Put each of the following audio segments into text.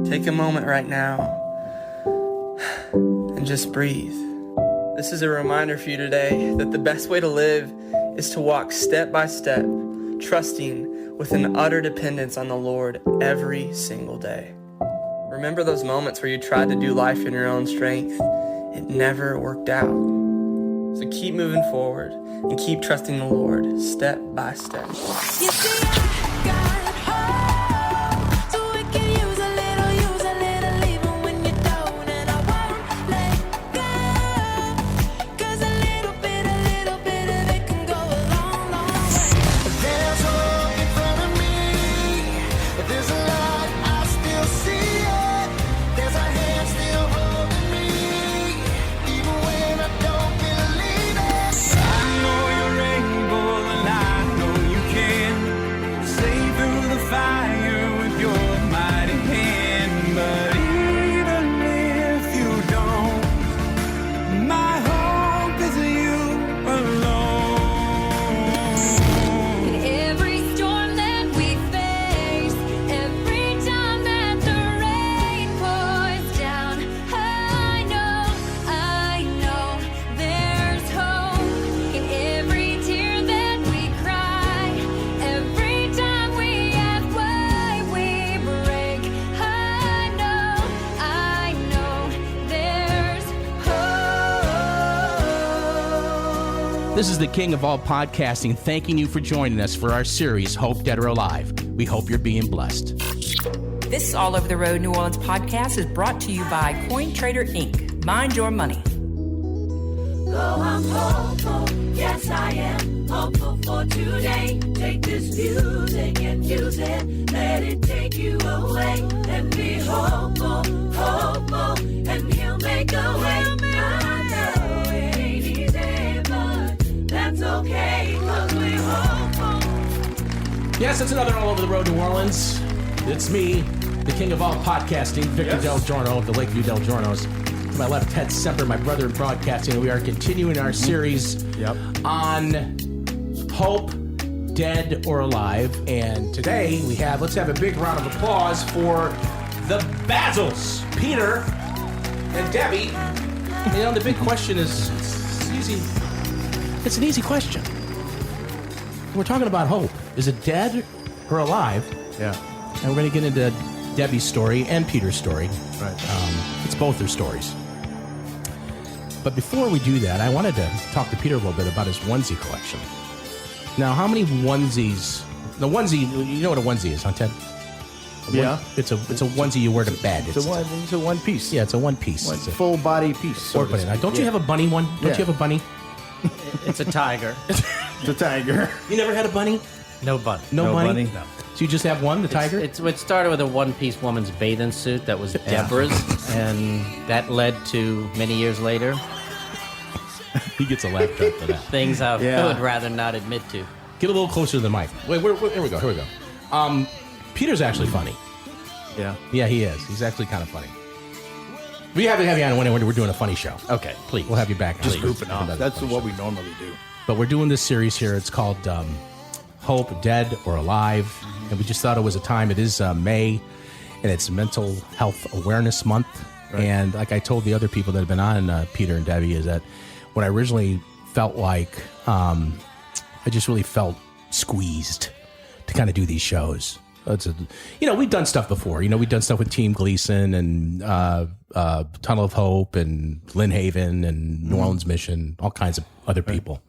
Take a moment right now and just breathe. This is a reminder for you today that the best way to live is to walk step by step, trusting with an utter dependence on the Lord every single day. Remember those moments where you tried to do life in your own strength? It never worked out. So keep moving forward and keep trusting the Lord step by step. You see, I got hope, so we can use a little, even when you don't, and I won't let go, 'cause a little bit of it can go a long, long way. There's hope in front of me, but there's a light, I still see it. There's a hand still holding me, even when I don't believe it. I know you're able and I know you can save through the fire with your mighty hand. But even if you don't, my hope is you alone. In every storm that we face, every time that the rain pours down, I know there's hope. In every tear that we cry, every time we ask why we break, I know there's hope. This is the king of all podcasting, thanking you for joining us for our series, Hope, Dead or Alive. We hope you're being blessed. This All Over the Road New Orleans podcast is brought to you by CoinTrader Inc. Mind your money. Oh, I'm hopeful, yes I am hopeful for today. Take this music and use it, let it take you away. And be hopeful, and he'll make a way. I know it ain't easy, but that's okay, 'cause we're hopeful. Yes, it's another All Over the Road New Orleans. It's me, the king of all podcasting, Victor DelGiorno of the Lakeview DelGiornos. To my left, Ted Semper, my brother in broadcasting, and we are continuing our series on Hope, Dead or Alive. And today we have, let's have a big round of applause for the Basils, Peter and Debbie. You know, the big question is, it's easy. It's an easy question. We're talking about hope. Is it dead or alive? Yeah. And we're going to get into Debbie's story and Peter's story. Right. It's both their stories. But before we do that, I wanted to talk to Peter a little bit about his onesie collection. Now, how many onesies? The onesie, you know what a onesie is, huh, Ted? Yeah. It's a onesie you wear to bed. It's a one piece. Yeah, it's a one piece. One It's a full body piece. So to speak. Don't you have a bunny one? Don't Yeah. you have a bunny? It's a tiger. It's a tiger. You never had a bunny? No bunny. No bunny? bunny? No. So you just have one, the tiger? It started with a one-piece woman's bathing suit that was Deborah's, and that led to, many years later, He gets a laugh track for that. things I Yeah. would rather not admit to. Get a little closer to the mic. Wait, here we go. Peter's actually funny. Yeah. Yeah, he is. He's actually kind of funny. We have to have you on when we're doing a funny show. Okay, please. We'll have you back. Just please. goofing off. That's what we normally do. But we're doing this series here. It's called Hope, Dead or Alive. And we just thought it was a time. It is May, and it's Mental Health Awareness Month. Right. And like I told the other people that have been on, Peter and Debbie, is that when I originally felt like I just really felt squeezed to kind of do these shows. We've done stuff before. We've done stuff with Team Gleason and Tunnel of Hope and Lynn Haven and New Orleans Mission, all kinds of other people.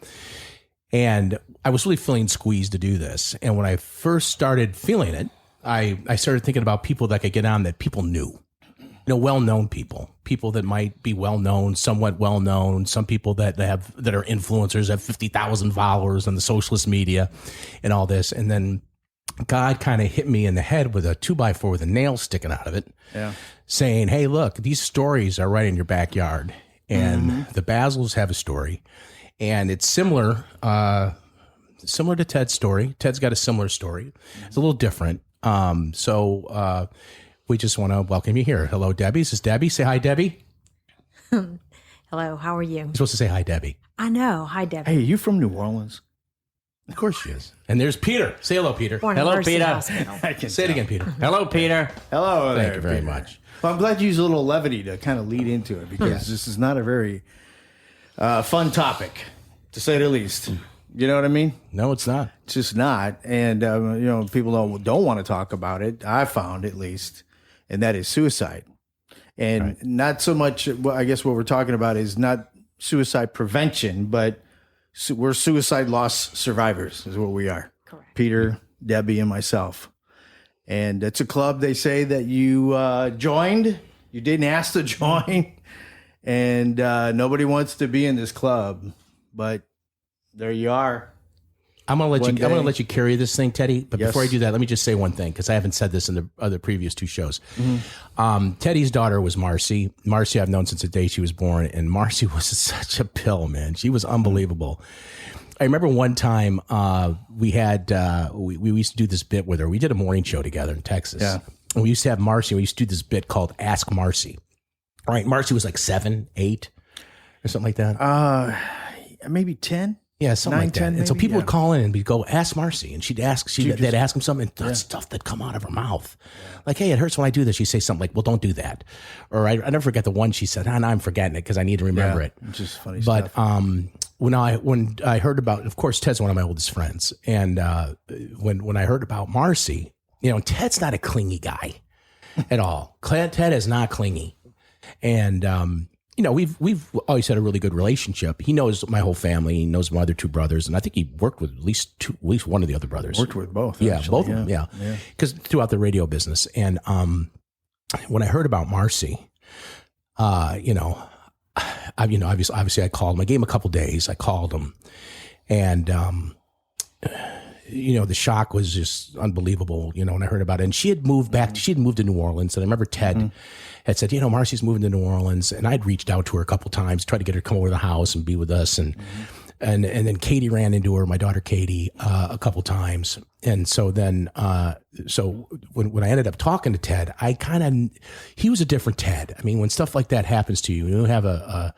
And I was really feeling squeezed to do this. And when I first started feeling it, I started thinking about people that could get on that people knew. Well-known people that might be well-known, somewhat well-known, some people that are influencers, have 50,000 followers on the socialist media and all this. And then God kind of hit me in the head with a 2x4 with a nail sticking out of it, saying, hey, look, these stories are right in your backyard. And the Basils have a story. And it's similar to Ted's story. Ted's got a similar story. It's a little different. We just want to welcome you here. Hello, Debbie. This is Debbie. Say hi, Debbie. Hello, how are you? You're supposed to say hi, Debbie. I know. Hi, Debbie. Hey, are you from New Orleans? Of course she is. And there's Peter. Say hello, Peter. Born in Hello, Mercy Peter. Hospital. I can Say it tell. again, Peter. Hello, Peter. Hello Thank there, you very Peter. much. Well, I'm glad you used a little levity to kind of lead into it because this is not a very fun topic, to say the least. You know what I mean? No, it's not. It's just not. And, people don't want to talk about it, I found at least, and that is suicide. And not so much, well, I guess what we're talking about is not suicide prevention, but we're suicide loss survivors is what we are. Correct. Peter, Debbie, and myself. And it's a club they say that you joined. You didn't ask to join. And nobody wants to be in this club. But there you are. I'm gonna let One you. I'm gonna day. let you carry this thing, Teddy. But Yes. before I do that, let me just say one thing because I haven't said this in the other previous 2 shows. Mm-hmm. Teddy's daughter was Marci. Marci I've known since the day she was born, and Marci was such a pill, man. She was unbelievable. I remember one time we had we used to do this bit with her. We did a morning show together in Texas. Yeah. And we used to have Marci. We used to do this bit called Ask Marci. All right, Marci was like 7, 8, or something like that. Maybe 10? Yeah, something 9, like that. 10 And so maybe? people Yeah. would call in and we'd go, ask Marci. And they'd ask him something, and that stuff that'd come out of her mouth. Like, hey, it hurts when I do this. She'd say something like, well, don't do that. Or I never forget the one she said, now I'm forgetting it because I need to remember it. Which is funny But stuff. when I heard about, of course, Ted's one of my oldest friends. And when I heard about Marci, Ted's not a clingy guy at all. Ted is not clingy. And, we've always had a really good relationship. He knows my whole family. He knows my other 2 brothers, and I think he worked with at least one of the other brothers. Worked with both. Yeah, actually. both of them. Yeah, because throughout the radio business. And when I heard about Marci, obviously I called him. I gave him a couple days. I called him, and the shock was just unbelievable. When I heard about it, and she had moved back. She had moved to New Orleans, and I remember Ted had said, Marci's moving to New Orleans, and I'd reached out to her a couple times, tried to get her to come over to the house and be with us, and then Katie ran into her, my daughter Katie, a couple times, and so then when I ended up talking to Ted, he was a different Ted. I mean, when stuff like that happens to you, you have a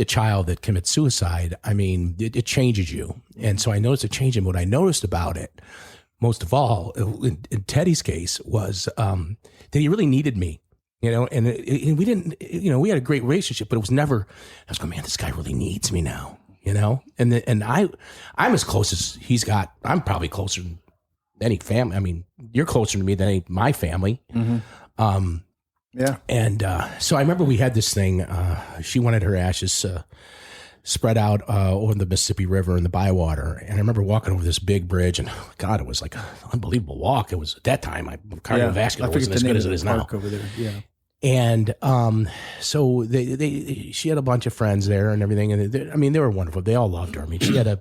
child that commits suicide. I mean, it changes you, and so I noticed a change. And what I noticed about it, most of all, in Teddy's case, was that he really needed me. And we didn't, we had a great relationship, but it was never, I was going, man, this guy really needs me now, and I'm as close as he's got. I'm probably closer than any family. I mean, you're closer to me than my family. Yeah. And so I remember we had this thing, she wanted her ashes spread out over the Mississippi River in the Bywater. And I remember walking over this big bridge, and God, it was like an unbelievable walk. It was at that time, my cardiovascular wasn't as good as it is now. Over there. Yeah. And so she had a bunch of friends there and everything, and they were wonderful. They all loved her. I mean, she had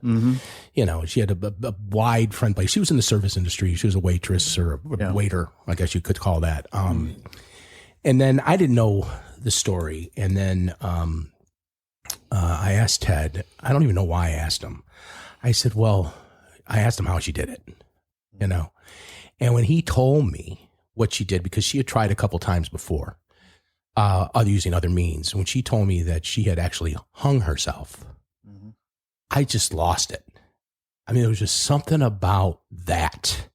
she had a wide friend base. She was in the service industry. She was a waitress or a waiter, I guess you could call that. And then I didn't know the story, and then I asked Ted. I don't even know why I asked him. I said, "Well," I asked him how she did it, and when he told me what she did, because she had tried a couple times before. Using other means. When she told me that she had actually hung herself, I just lost it. I mean, there was just something about that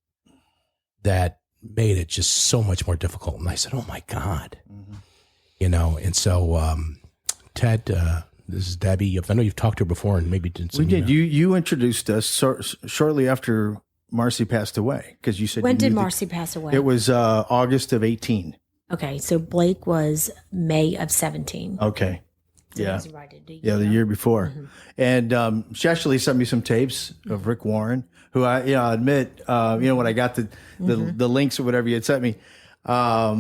made it just so much more difficult. And I said, oh my God, and so, Ted, this is Debbie. I know you've talked to her before and maybe did some. We did. You introduced us shortly after Marci passed away, because you said When did Marci pass away? It was August of 18. Okay, so Blake was May of 17. Okay. So Yeah. he was right at the Yeah, the year before. And she actually sent me some tapes of Rick Warren, who I admit, when I got the links or whatever you had sent me, I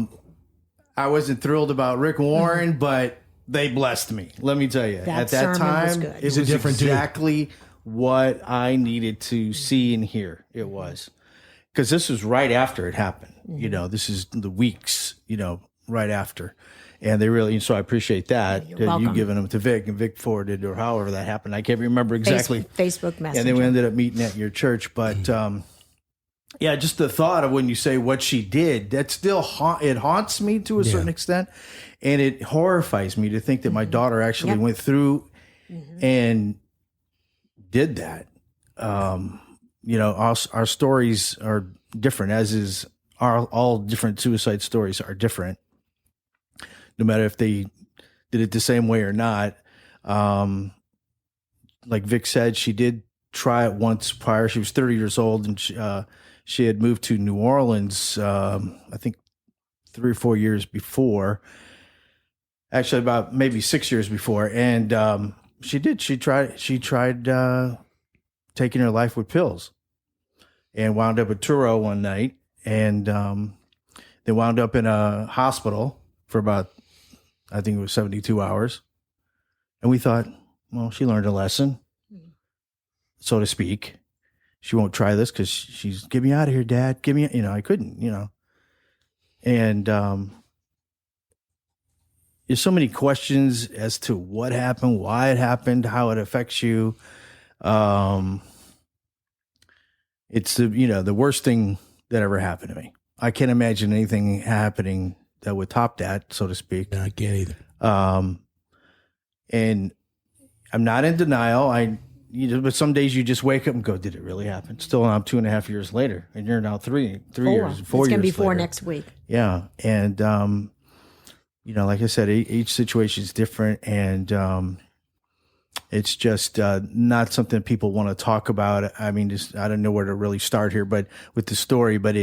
wasn't thrilled about Rick Warren, but they blessed me. Let me tell you, That at that sermon was time, good. it He's was a different dude. exactly what I needed to see and hear. It was, because this was right after it happened. This is the weeks, right after. And they really, so I appreciate that. You're You welcome. giving them to Vic, and Vic forwarded, or however that happened. I can't remember exactly. Facebook Messenger. And then we ended up meeting at your church. But just the thought of when you say what she did, that still it haunts me to a certain extent. And it horrifies me to think that my daughter actually went through and did that. our stories are different, as is all different suicide stories are different, no matter if they did it the same way or not. Like Vic said, she did try it once prior. She was 30 years old, and she had moved to New Orleans, I think 3 or 4 years before. Actually, about maybe 6 years before. And she tried taking her life with pills, and wound up at thru one night, and they wound up in a hospital for about, I think it was 72 hours. And we thought, well, she learned a lesson, so to speak. She won't try this because she's, get me out of here, Dad. Get me, I couldn't, And there's so many questions as to what happened, why it happened, how it affects you. It's the worst thing that ever happened to me. I can't imagine anything happening that would top that, so to speak. No, I can't either. And I'm not in denial. But some days you just wake up and go, did it really happen? Still, I'm 2.5 years later, and you're now 3 years, 4 years. It's going to be 4 later. next week. Yeah. And, like I said, each situation is different, and it's just not something people want to talk about. I mean, I don't know where to really start here, but with the story, but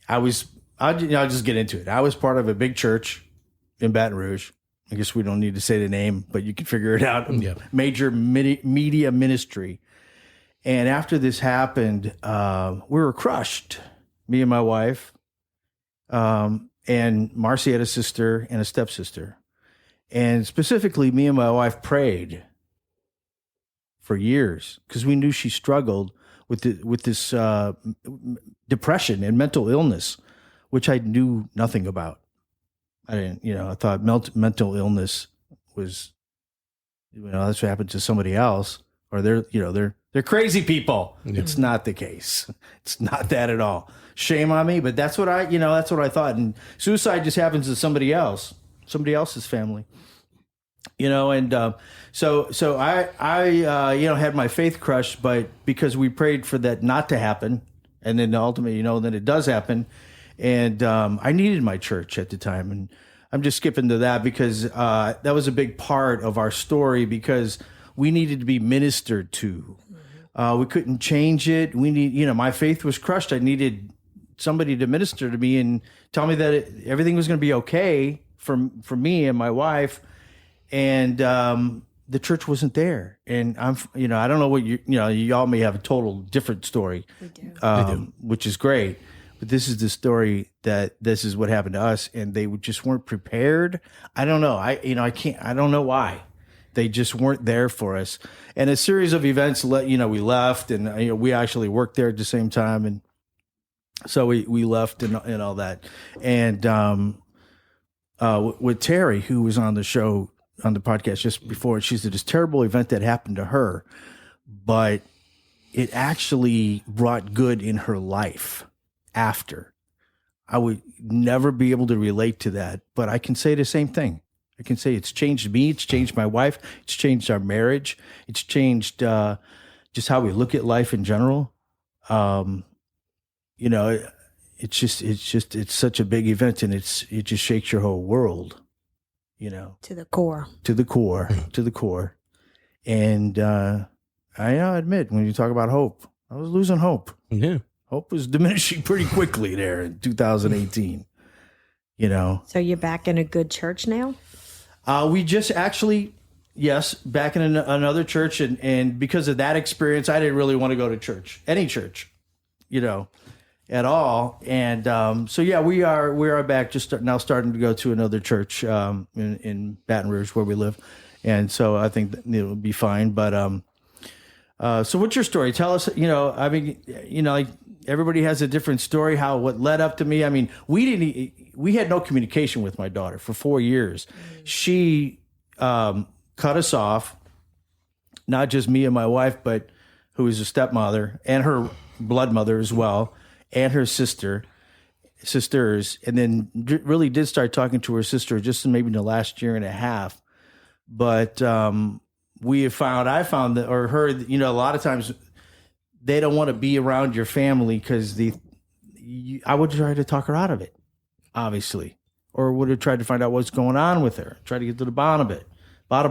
I'll just get into it. I was part of a big church in Baton Rouge. I guess we don't need to say the name, but you can figure it out. Yeah. Major media ministry. And after this happened, we were crushed, me and my wife. And Marci had a sister and a stepsister. And specifically, me and my wife prayed for years because we knew she struggled with this depression and mental illness, which I knew nothing about. I didn't, I thought mental illness was, that's what happened to somebody else, or they're crazy people. Yeah. It's not the case. It's not that at all. Shame on me, but that's what that's what I thought. And suicide just happens to somebody else's family, and so I had my faith crushed, but because we prayed for that not to happen, and then ultimately, then it does happen. And I needed my church at the time. And I'm just skipping to that because that was a big part of our story, because we needed to be ministered to. We couldn't change it. My faith was crushed. I needed somebody to minister to me and tell me that everything was going to be okay for me and my wife. And the church wasn't there. And I don't know what y'all may have a total different story. We do. Which is great. But this is the story that this is what happened to us, and they just weren't prepared. I don't know. I don't know why. They just weren't there for us. And a series of events, we left, and we actually worked there at the same time, and so we left and all that. And with Terry, who was on the show, on the podcast just before, she said this terrible event that happened to her, but it actually brought good in her life. After, I would never be able to relate to that, but I can say the same thing. I can say it's changed me, it's changed my wife, it's changed our marriage, it's changed just how we look at life in general. It's such a big event, and it just shakes your whole world, To the core. To the core. And I admit, when you talk about hope, I was losing hope. Yeah. Hope was diminishing pretty quickly there in 2018, So you're back in a good church now? We just actually, yes, back in another church. And because of that experience, I didn't really want to go to church, any church, at all. And so, yeah, we are back now starting to go to another church in Baton Rouge where we live. And so I think it'll be fine. But so what's your story? Tell us, everybody has a different story, what led up to me. I mean, we had no communication with my daughter for 4 years. She cut us off, not just me and my wife, but who is a stepmother and her blood mother as well, and her sisters, and then really did start talking to her sister just maybe in the last year and a half. But I found that, or heard, a lot of times they don't want to be around your family because I would try to talk her out of it, obviously, or would have tried to find out what's going on with her, try to get to the bottom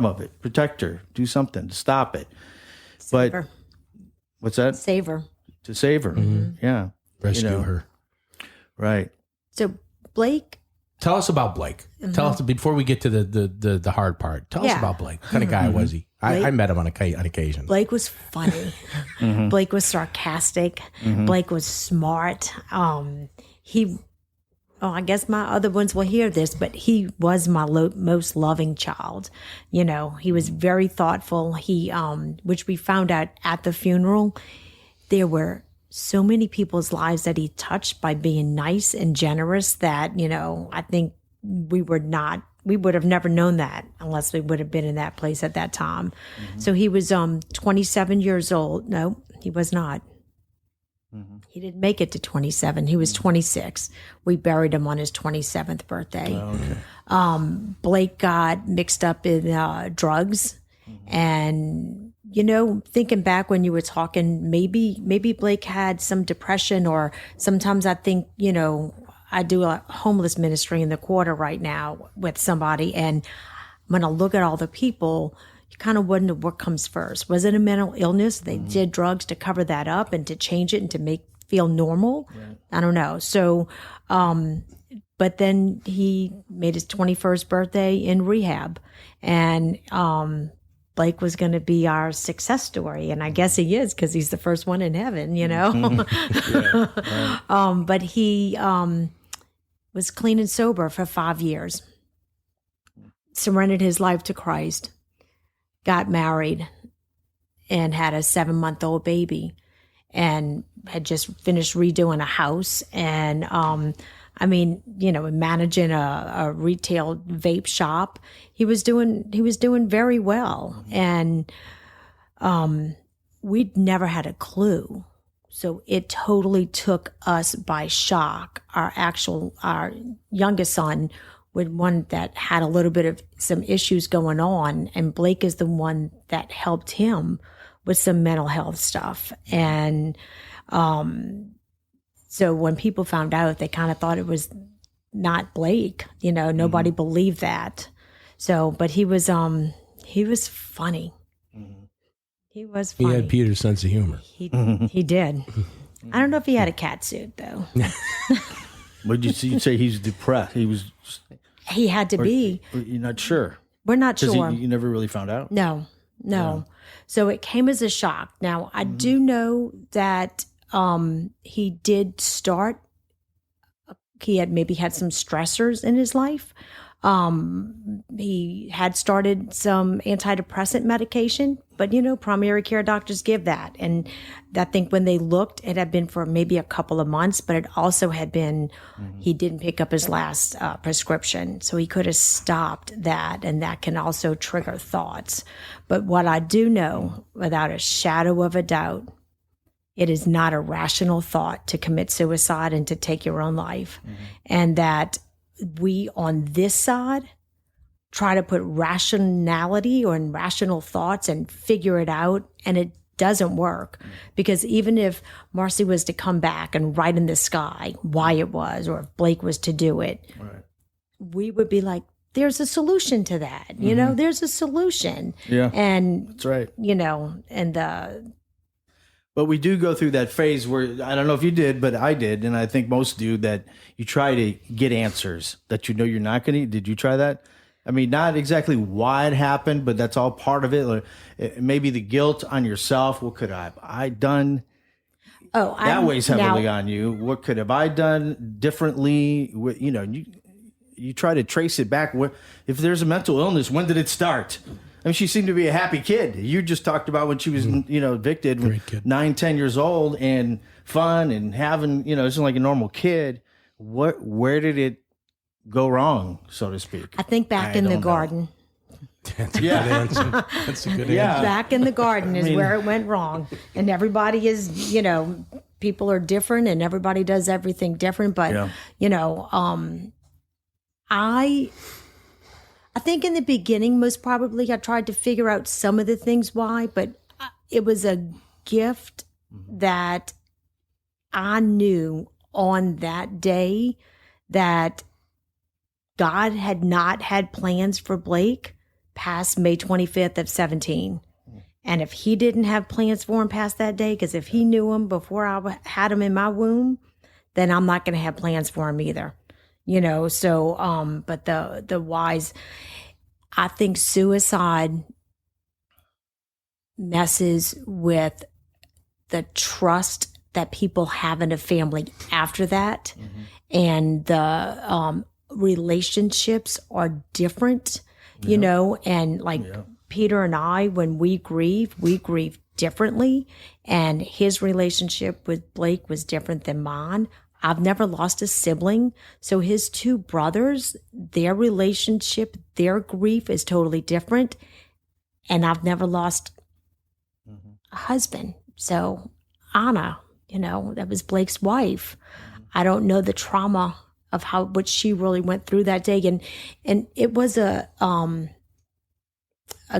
of it, protect her, do something to stop it. Save But her. what's that? Save her. To save her. Yeah. Rescue her. Right. So Blake, Tell us about Blake. Tell us before we get to the hard part. Tell us Yeah. about Blake. What kind of guy was he? I met him on occasion. Blake was funny. Blake was sarcastic. Blake was smart. I guess my other ones will hear this, but he was my most loving child. You know, he was very thoughtful. He, which we found out at the funeral, there were so many people's lives that he touched by being nice and generous that, you know, I think we would have never known that unless we would have been in that place at that time. So he was 27 years old. No, he was not. He didn't make it to 27. He was 26. We buried him on his 27th birthday. Blake got mixed up in drugs. And, you know, thinking back when you were talking, maybe Blake had some depression, or sometimes I think, you know, I do a homeless ministry in the quarter right now with somebody. And when I look at all the people, you kind of wonder what comes first. Was it a mental illness? They did drugs to cover that up and to change it and to feel normal. Right. I don't know. So, but then he made his 21st birthday in rehab, and Blake was going to be our success story. And I guess he is, because he's the first one in heaven, you know? But he was clean and sober for 5 years, surrendered his life to Christ, got married, and had a 7-month-old baby, and had just finished redoing a house. And, I mean, you know, managing a retail vape shop. He was doing very well. And, we'd never had a clue. So it totally took us by shock. Our youngest son, with one that had a little bit of some issues going on, and Blake is the one that helped him with some mental health stuff. And so when people found out, they kind of thought it was not Blake. You know, nobody believed that. So, but he was funny. He was funny. He had Peter's sense of humor. He did. I don't know if he had a cat suit though. Would you say he's depressed? He had to be. You're not sure. We're not sure. You never really found out? No. Yeah. So it came as a shock. Now, I do know that he did start, he had maybe had some stressors in his life. He had started some antidepressant medication, but, you know, primary care doctors give that. And I think when they looked, it had been for maybe a couple of months, but it also had been, he didn't pick up his last prescription. So he could have stopped that, and that can also trigger thoughts. But what I do know, without a shadow of a doubt, it is not a rational thought to commit suicide and to take your own life. And that we on this side try to put rationality or rational thoughts and figure it out, and it doesn't work. Because even if Marci was to come back and write in the sky why it was, or if Blake was to do it, we would be like, there's a solution to that. You know, there's a solution. Yeah. And that's right. You know, and but we do go through that phase where, I don't know if you did, but I did, and I think most do, that you try to get answers that you know you're not going to. Did you try that? I mean, not exactly why it happened, but that's all part of it. Like, maybe the guilt on yourself. What could I done? Oh, that weighs heavily on you. What could have I done differently? You know, you try to trace it back. If there's a mental illness, when did it start? I mean, she seemed to be a happy kid. You just talked about when she was, you know, evicted, when 9, 10 years old, and fun and having, you know, it's like a normal kid. Where did it go wrong, so to speak? I think back in the garden. That's a good answer. That's a good answer. Back in the garden is where it went wrong. And everybody is, you know, people are different and everybody does everything different. But, you know, I think in the beginning, most probably I tried to figure out some of the things why, but it was a gift that I knew on that day that God had not had plans for Blake past May 25th of 17. And if he didn't have plans for him past that day, because if he knew him before I had him in my womb, then I'm not going to have plans for him either. You know, so, but the wise, I think suicide messes with the trust that people have in a family after that. And the relationships are different, you know, and like Peter and I, when we grieve differently. And his relationship with Blake was different than mine. I've never lost a sibling. So his two brothers, their relationship, their grief is totally different. And I've never lost a husband. So Anna, you know, that was Blake's wife. I don't know the trauma of what she really went through that day. And it was a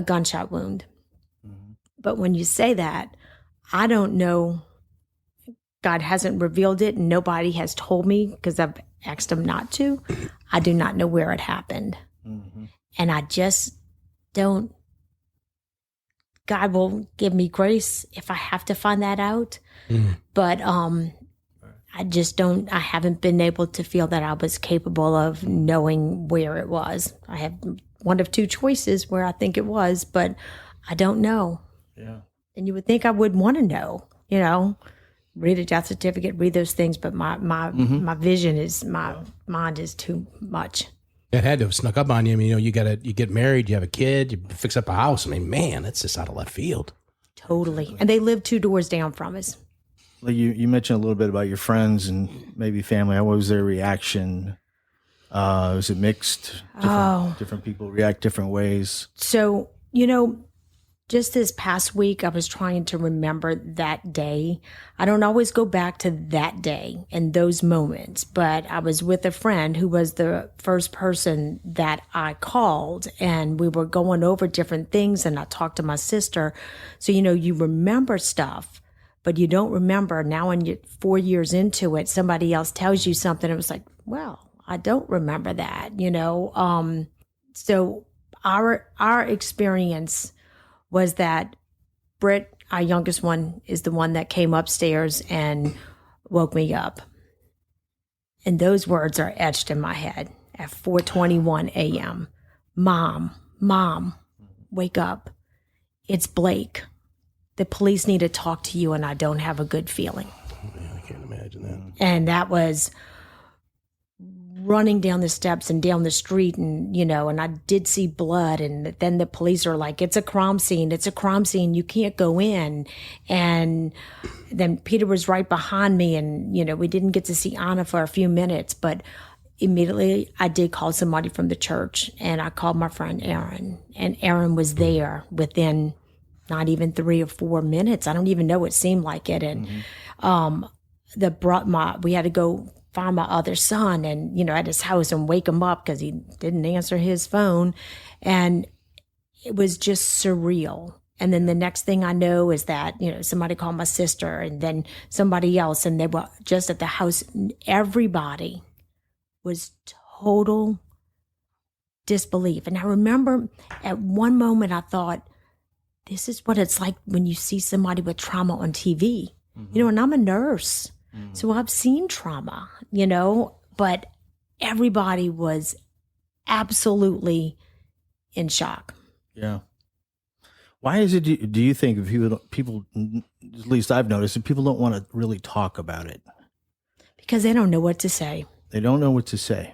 gunshot wound. But when you say that, I don't know. God hasn't revealed it, and nobody has told me because I've asked him not to. I do not know where it happened. And I just don't. God will give me grace if I have to find that out. But I just don't, I haven't been able to feel that I was capable of knowing where it was. I have one of two choices where I think it was, but I don't know. Yeah. And you would think I would want to know, you know, read a death certificate, read those things, but my vision is, my mind is too much. It had to have snuck up on you. I mean, you know, you get married, you have a kid, you fix up a house. I mean, man, that's just out of left field. Totally. And they live 2 doors down from us. Like you mentioned a little bit about your friends and maybe family. What was their reaction? Was it mixed? Different people react different ways. So, you know, just this past week, I was trying to remember that day. I don't always go back to that day and those moments, but I was with a friend who was the first person that I called, and we were going over different things, and I talked to my sister. So, you know, you remember stuff, but you don't remember. Now when you're 4 years into it, somebody else tells you something. It was like, well, I don't remember that, you know? So our experience was that Britt, our youngest one, is the one that came upstairs and woke me up. And those words are etched in my head at 4:21 a.m. Mom, wake up. It's Blake. The police need to talk to you, and I don't have a good feeling. Yeah, I can't imagine that. And that was running down the steps and down the street, and, you know, and I did see blood, and then the police are like, it's a crime scene, you can't go in. And then Peter was right behind me, and, you know, we didn't get to see Anna for a few minutes, but immediately I did call somebody from the church, and I called my friend Aaron, and Aaron was there within not even 3 or 4 minutes. I don't even know, it seemed like it. And we had to go find my other son, and, you know, at his house, and wake him up because he didn't answer his phone. And it was just surreal. And then the next thing I know is that, you know, somebody called my sister, and then somebody else, and they were just at the house. Everybody was total disbelief. And I remember at one moment I thought, this is what it's like when you see somebody with trauma on TV. You know, and I'm a nurse. So I've seen trauma, you know, but everybody was absolutely in shock. Yeah. Why is it, do you think, if people, at least I've noticed, that people don't want to really talk about it? Because they don't know what to say. They don't know what to say.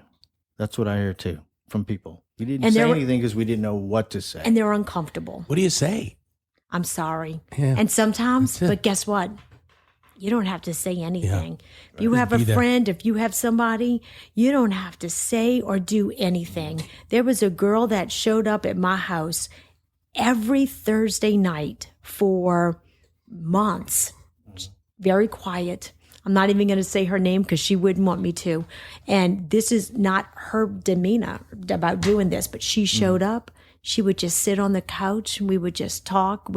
That's what I hear too from people. We didn't say anything because we didn't know what to say. And they're uncomfortable. What do you say? I'm sorry. Yeah. And sometimes, but guess what? You don't have to say anything. Yeah. If you have a friend, if you have somebody, you don't have to say or do anything. There was a girl that showed up at my house every Thursday night for months. Very quiet. I'm not even going to say her name because she wouldn't want me to. And this is not her demeanor about doing this, but she showed up. She would just sit on the couch. We would just talk.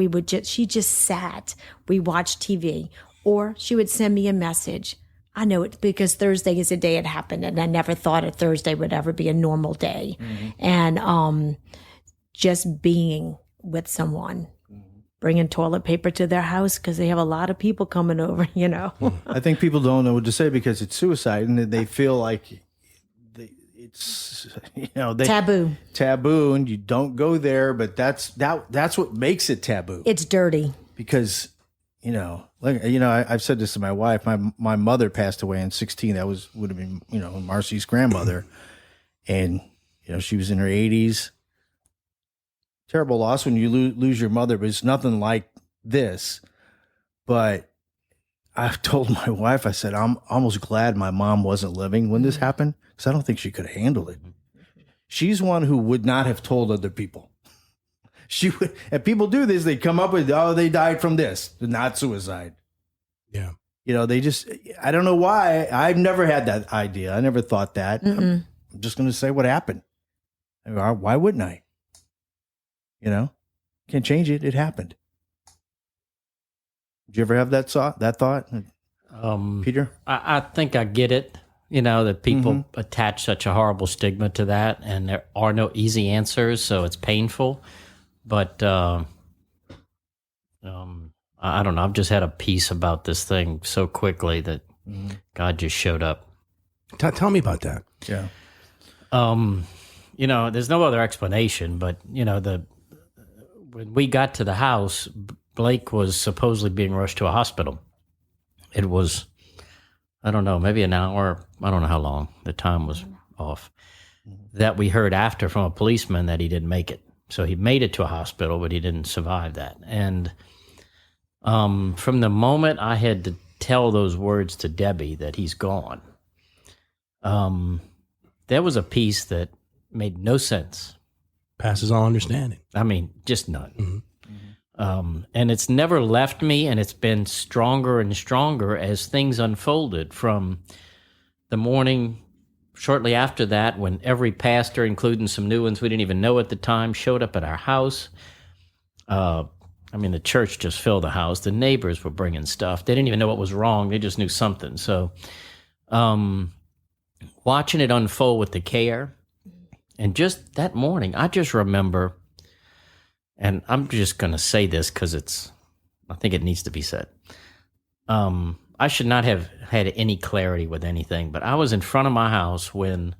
She just sat. We watched TV. Or she would send me a message. I know it because Thursday is the day it happened, and I never thought a Thursday would ever be a normal day. And just being with someone, bringing toilet paper to their house because they have a lot of people coming over, you know. I think people don't know what to say because it's suicide, and they feel like it's taboo, and you don't go there. But that's what makes it taboo. It's dirty Because I've said this to my wife. My mother passed away in 16. That would have been Marci's grandmother, and she was in her 80s. Terrible loss when you lose your mother, but it's nothing like this. But I've told my wife, I said, I'm almost glad my mom wasn't living when this happened because I don't think she could have handled it. She's one who would not have told other people. She would, and people do this, they come up with, oh, they died from this, not suicide. Yeah. They just, I don't know why. I've never had that idea. I never thought that. I'm just going to say what happened. Why wouldn't I? Can't change it. It happened. Did you ever have that thought, Peter? I think I get it. That people attach such a horrible stigma to that, and there are no easy answers, so it's painful. But I don't know. I've just had a peace about this thing so quickly that God just showed up. Tell me about that. Yeah. There's no other explanation, but when we got to the house, Blake was supposedly being rushed to a hospital. It was, I don't know, maybe an hour. I don't know how long. The time was off. That we heard after from a policeman that he didn't make it. So he made it to a hospital, but he didn't survive that. And from the moment I had to tell those words to Debbie that he's gone, there was a piece that made no sense. Passes all understanding. I mean, just none. And it's never left me, and it's been stronger and stronger as things unfolded from the morning shortly after that, when every pastor, including some new ones we didn't even know at the time, showed up at our house. The church just filled the house. The neighbors were bringing stuff. They didn't even know what was wrong. They just knew something. So watching it unfold with the care, and just that morning, I just remember, and I'm just going to say this because I think it needs to be said. I should not have had any clarity with anything, but I was in front of my house when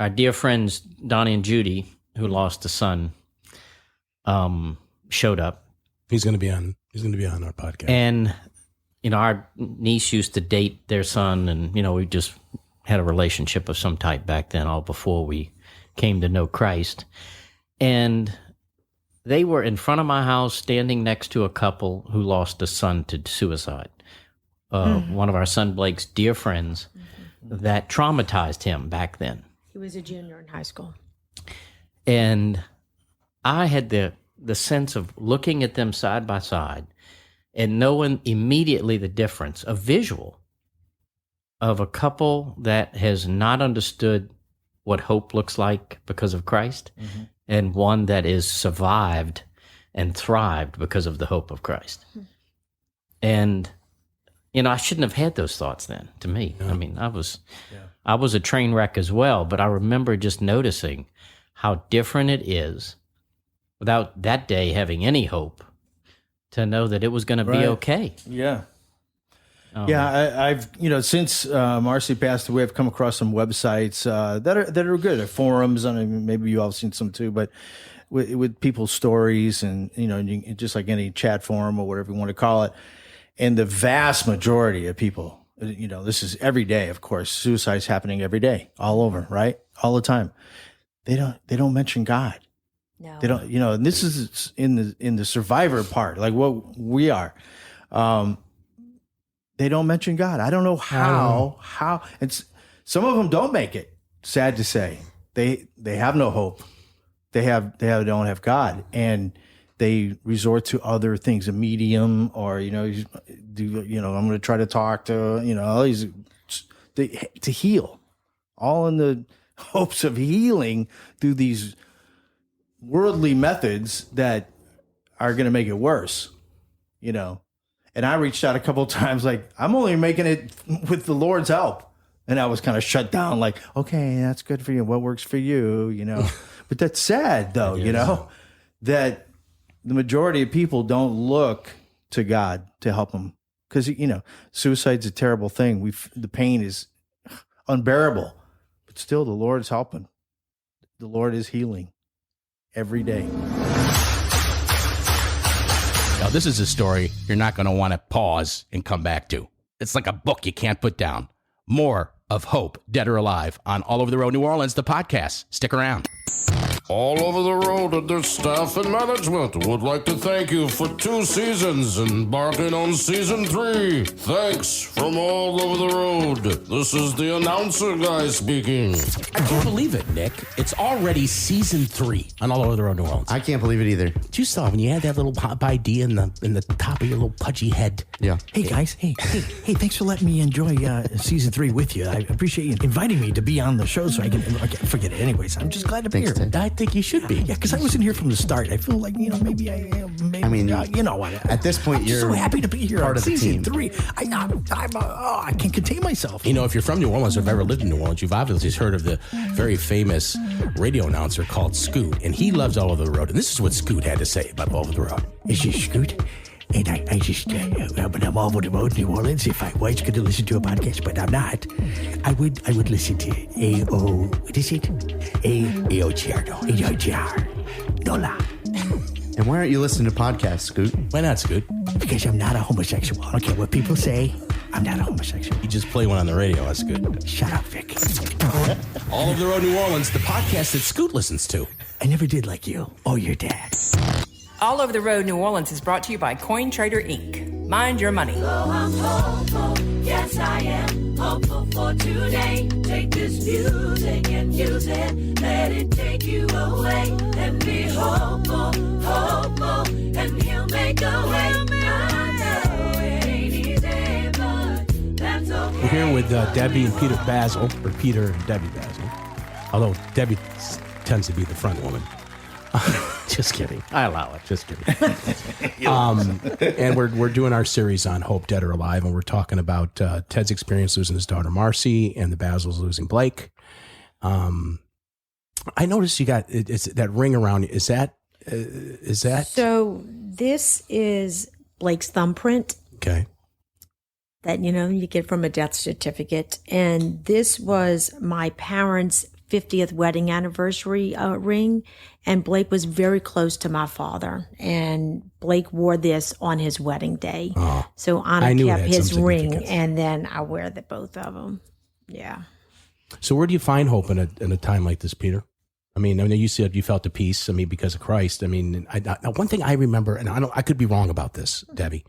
our dear friends Donnie and Judy, who lost a son, showed up. He's going to be on our podcast. And our niece used to date their son, and we just had a relationship of some type back then, all before we came to know Christ. And they were in front of my house standing next to a couple who lost a son to suicide. One of our son Blake's dear friends that traumatized him back then. He was a junior in high school. And I had the sense of looking at them side by side and knowing immediately the difference, a visual of a couple that has not understood what hope looks like because of Christ, and one that is survived and thrived because of the hope of Christ. And I shouldn't have had those thoughts then, to me. I mean, I was a train wreck as well, but I remember just noticing how different it is without that day having any hope to know that it was going to be okay. Yeah. I've since Marci passed away, I've come across some websites that are good, forums. I mean, maybe you all have seen some too, but with people's stories and just like any chat forum or whatever you want to call it. And the vast majority of people, this is every day, of course, suicide's happening every day, all over, right? All the time. They don't mention God. No. They don't, and this is in the survivor part, like what we are. They don't mention God. I don't know how, and some of them don't make it. Sad to say, they have no hope. They don't have God, and they resort to other things, a medium, or I'm going to try to talk to all these to heal, all in the hopes of healing through these worldly methods that are going to make it worse, And I reached out a couple of times, like, I'm only making it with the Lord's help. And I was kind of shut down, like, okay, that's good for you. What works for you, you know? But that's sad, though, you know, that the majority of people don't look to God to help them. Because, you know, suicide's a terrible thing. The pain is unbearable. But still, the Lord is helping. The Lord is healing every day. Now, this is a story you're not going to want to pause and come back to. It's like a book you can't put down. More of Hope, Dead or Alive, on All Over the Road New Orleans, the podcast. Stick around. All Over the Road and their staff and management would like to thank you for 2 seasons, embarking on season 3. Thanks from all over the road. This is the announcer guy speaking. I can't believe it, Nick. It's already season 3 on All Over the Road New Orleans. I can't believe it either. You saw when you had that little pop idea in the top of your little pudgy head. Yeah. Hey guys, hey, thanks for letting me enjoy season 3 with you. I appreciate you inviting me to be on the show so I can forget it anyways. I'm just glad to be Thanks, here. Ted. I think you should be. Yeah, because I wasn't here from the start. I feel like, you know, maybe I am. I mean, you know what? at this point, I'm you're so happy to be here part on of the season team. 3. I can't contain myself. You know, if you're from New Orleans or have ever lived in New Orleans, you've obviously heard of the very famous radio announcer called Scoot, and he loves All Over the Road. And this is what Scoot had to say about All Over the Road. Is this good? And I just, when I'm all over the road in New Orleans, if I was going to listen to a podcast, but I'm not, I would listen to AOTR. Nola. And why aren't you listening to podcasts, Scoot? Why not, Scoot? Because I'm not a homosexual. I don't care what people say. I'm not a homosexual. You just play one on the radio. That's good. Shut up, Vic. All Over the Road New Orleans, the podcast that Scoot listens to. I never did like you or your dad. All Over the Road New Orleans is brought to you by Coin Trader Inc. Mind your money. Oh, I'm hopeful, yes I am hopeful for today. Take this music and use it, let it take you away. And be hopeful, and he'll make a way. I know it ain't easy, but that's okay. We're here with Debbie and Peter Basil, or Peter and Debbie Basil. Although Debbie tends to be the front woman. Just kidding. I allow it. Just kidding. And we're doing our series on Hope, Dead or Alive, and we're talking about Ted's experience losing his daughter Marci and the Basil's losing Blake. I noticed you got it's that ring around you. Is that? So this is Blake's thumbprint Okay. that, you know, you get from a death certificate. And this was my parents' 50th wedding anniversary ring. And Blake was very close to my father. And Blake wore this on his wedding day. Oh, So I Anna knew it kept had his some ring. significance. And then I wear both of them. Yeah. So where do you find hope in a time like this, Peter? I know you said you felt the peace. Because of Christ. Now one thing I remember, and I could be wrong about this, Debbie,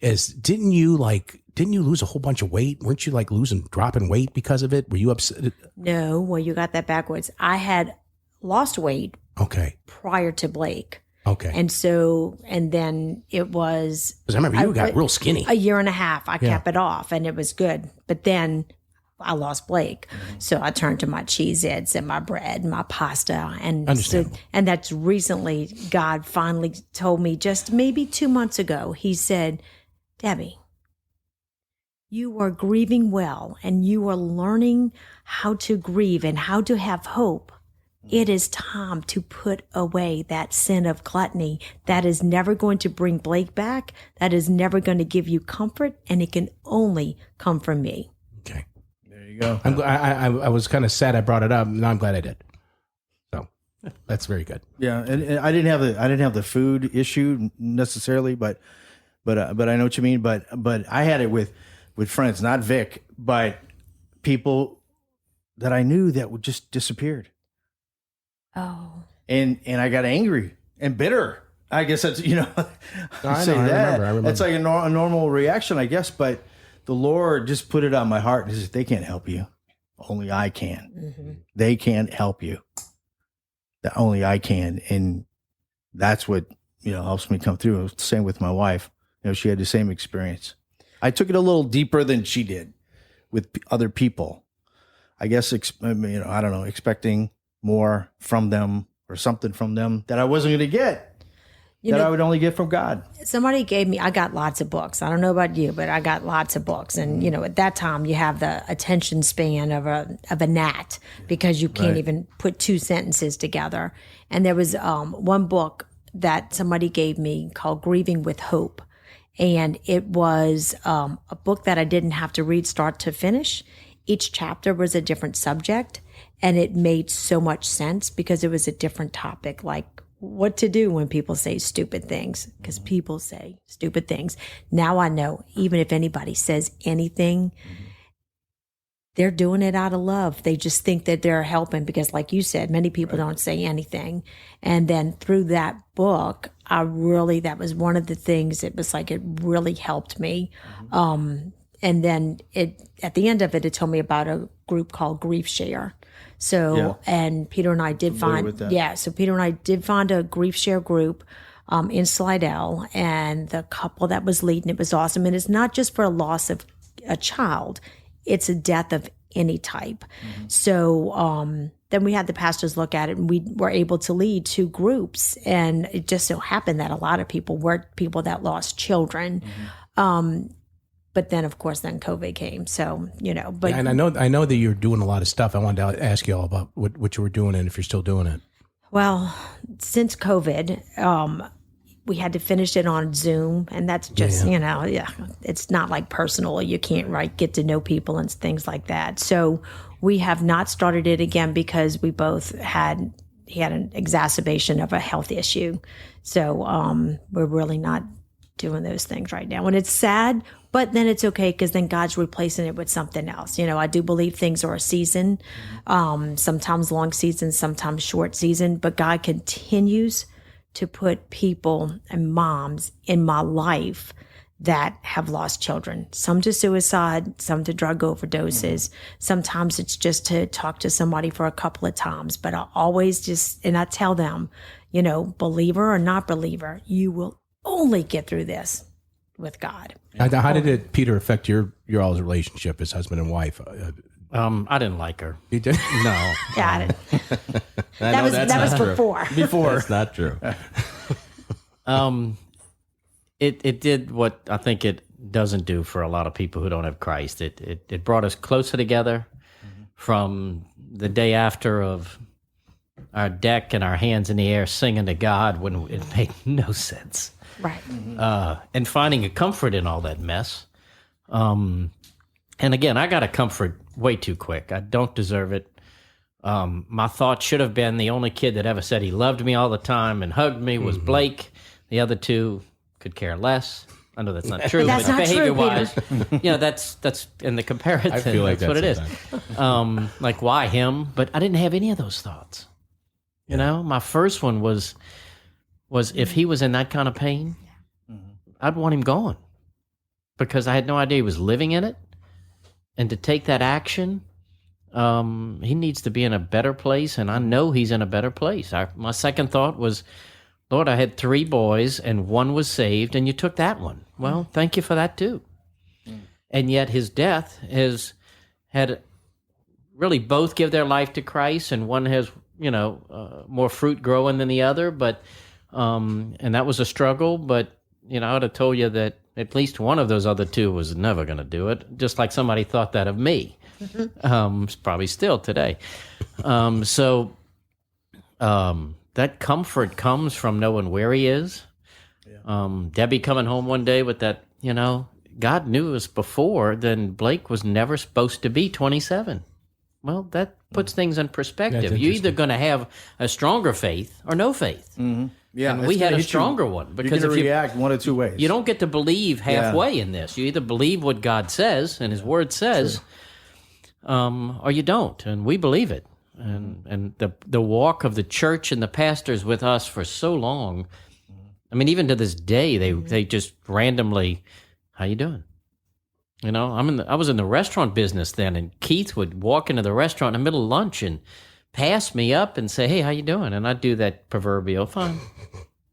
is didn't you lose a whole bunch of weight? Weren't you dropping weight because of it? Were you upset? No, well, you got that backwards. I had lost weight Okay. prior to Blake. Okay. And then it was. Because I remember you got real skinny. A year and a half. I kept it off and it was good. But then I lost Blake. So I turned to my Cheez-Its and my bread and my pasta. And Understandable. and that's recently, God finally told me just maybe 2 months ago, he said, Debbie, you are grieving well and you are learning how to grieve and how to have hope. It is time to put away that sin of gluttony that is never going to bring Blake back, that is never going to give you comfort, and it can only come from me. Okay. There you go. I was kind of sad I brought it up. Now I'm glad I did. So that's very good. Yeah, and I didn't have the food issue necessarily, but I know what you mean. But I had it with friends, not Vic, but people that I knew that would just disappeared. Oh. And I got angry and bitter. I guess that's, I remember. That's like a normal reaction, I guess. But the Lord just put it on my heart and says, they can't help you. Only I can. Mm-hmm. They can't help you. That only I can. And that's what, helps me come through. It was the same with my wife. She had the same experience. I took it a little deeper than she did with other people. I guess, I don't know, expecting more from them or something from them that I wasn't going to get. that I would only get from God. Somebody gave me, I got lots of books. I don't know about you, but I got lots of books. And, at that time you have the attention span of a gnat because you can't even put two sentences together. And there was one book that somebody gave me called Grieving with Hope. And it was a book that I didn't have to read start to finish. Each chapter was a different subject, and it made so much sense because it was a different topic, like what to do when people say stupid things, because people say stupid things. Now I know, even if anybody says anything, they're doing it out of love. They just think that they're helping because, like you said, many people don't say anything. And then through that book, that was one of the things, it was like it really helped me. And then at the end of it, it told me about a group called Grief Share. So, and Peter and I did so Peter and I did find a Grief Share group in Slidell, and the couple that was leading it was awesome. And it's not just for a loss of a child, it's a death of any type. So then we had the pastors look at it, and we were able to lead two groups. And it just so happened that a lot of people were people that lost children. But then, of course, then COVID came. So, but. And I know that you're doing a lot of stuff. I wanted to ask you all about what you were doing and if you're still doing it. Well, since COVID, we had to finish it on Zoom, and that's just, it's not like personal. You can't get to know people and things like that. So we have not started it again because we both he had an exacerbation of a health issue. So we're really not doing those things right now. And it's sad, but then it's okay because then God's replacing it with something else. I do believe things are a season, sometimes long season, sometimes short season, but God continues to put people and moms in my life that have lost children, some to suicide, some to drug overdoses. Sometimes it's just to talk to somebody for a couple of times, but I always and I tell them, believer or not believer, you will only get through this with God. How did it, Peter, affect your all's relationship as husband and wife? I didn't like her. You did? No. Got it. that was before. Before. That's not true. It did what I think it doesn't do for a lot of people who don't have Christ. It brought us closer together from the day after of our deck and our hands in the air singing to God when it made no sense. Right. And finding a comfort in all that mess. And again, I got a comfort way too quick. I don't deserve it. My thought should have been the only kid that ever said he loved me all the time and hugged me was Blake. The other two could care less. I know that's not true, but behavior-wise, that's in the comparison. I feel like that's what it is. Like, why him? But I didn't have any of those thoughts. My first one was if he was in that kind of pain, I'd want him gone because I had no idea he was living in it. And to take that action, he needs to be in a better place, and I know he's in a better place. My second thought was, Lord, I had 3 boys, and one was saved, and you took that one. Well, thank you for that, too. And yet his death has had really both give their life to Christ, and one has, more fruit growing than the other, but and that was a struggle, but, I would have told you that at least one of those other 2 was never going to do it, just like somebody thought that of me. Probably still today. That comfort comes from knowing where he is. Debbie coming home one day with that, God knew us before, then Blake was never supposed to be 27. Well, that puts things in perspective. You're either going to have a stronger faith or no faith. Yeah, and we had a stronger one because if you react one of 2 ways. You don't get to believe halfway in this. You either believe what God says and His Word says, or you don't. And we believe it. And the walk of the church and the pastors with us for so long. I mean, even to this day, they just randomly, how you doing? I was in the restaurant business then, and Keith would walk into the restaurant in the middle of lunch and pass me up and say, "Hey, how you doing?" And I'd do that proverbial, "Fine."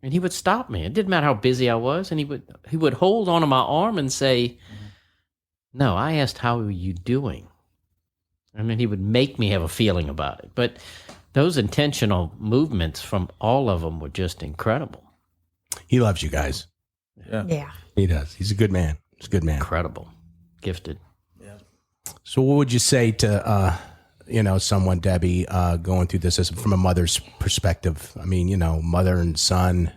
And he would stop me. It didn't matter how busy I was, and he would hold onto my arm and say, "No, I asked how are you doing?" And then he would make me have a feeling about it. But those intentional movements from all of them were just incredible. He loves you guys. Yeah. He does. He's a good man. He's a good man. Incredible. Gifted. So what would you say to, someone, Debbie, going through this from a mother's perspective? I mean, mother and son,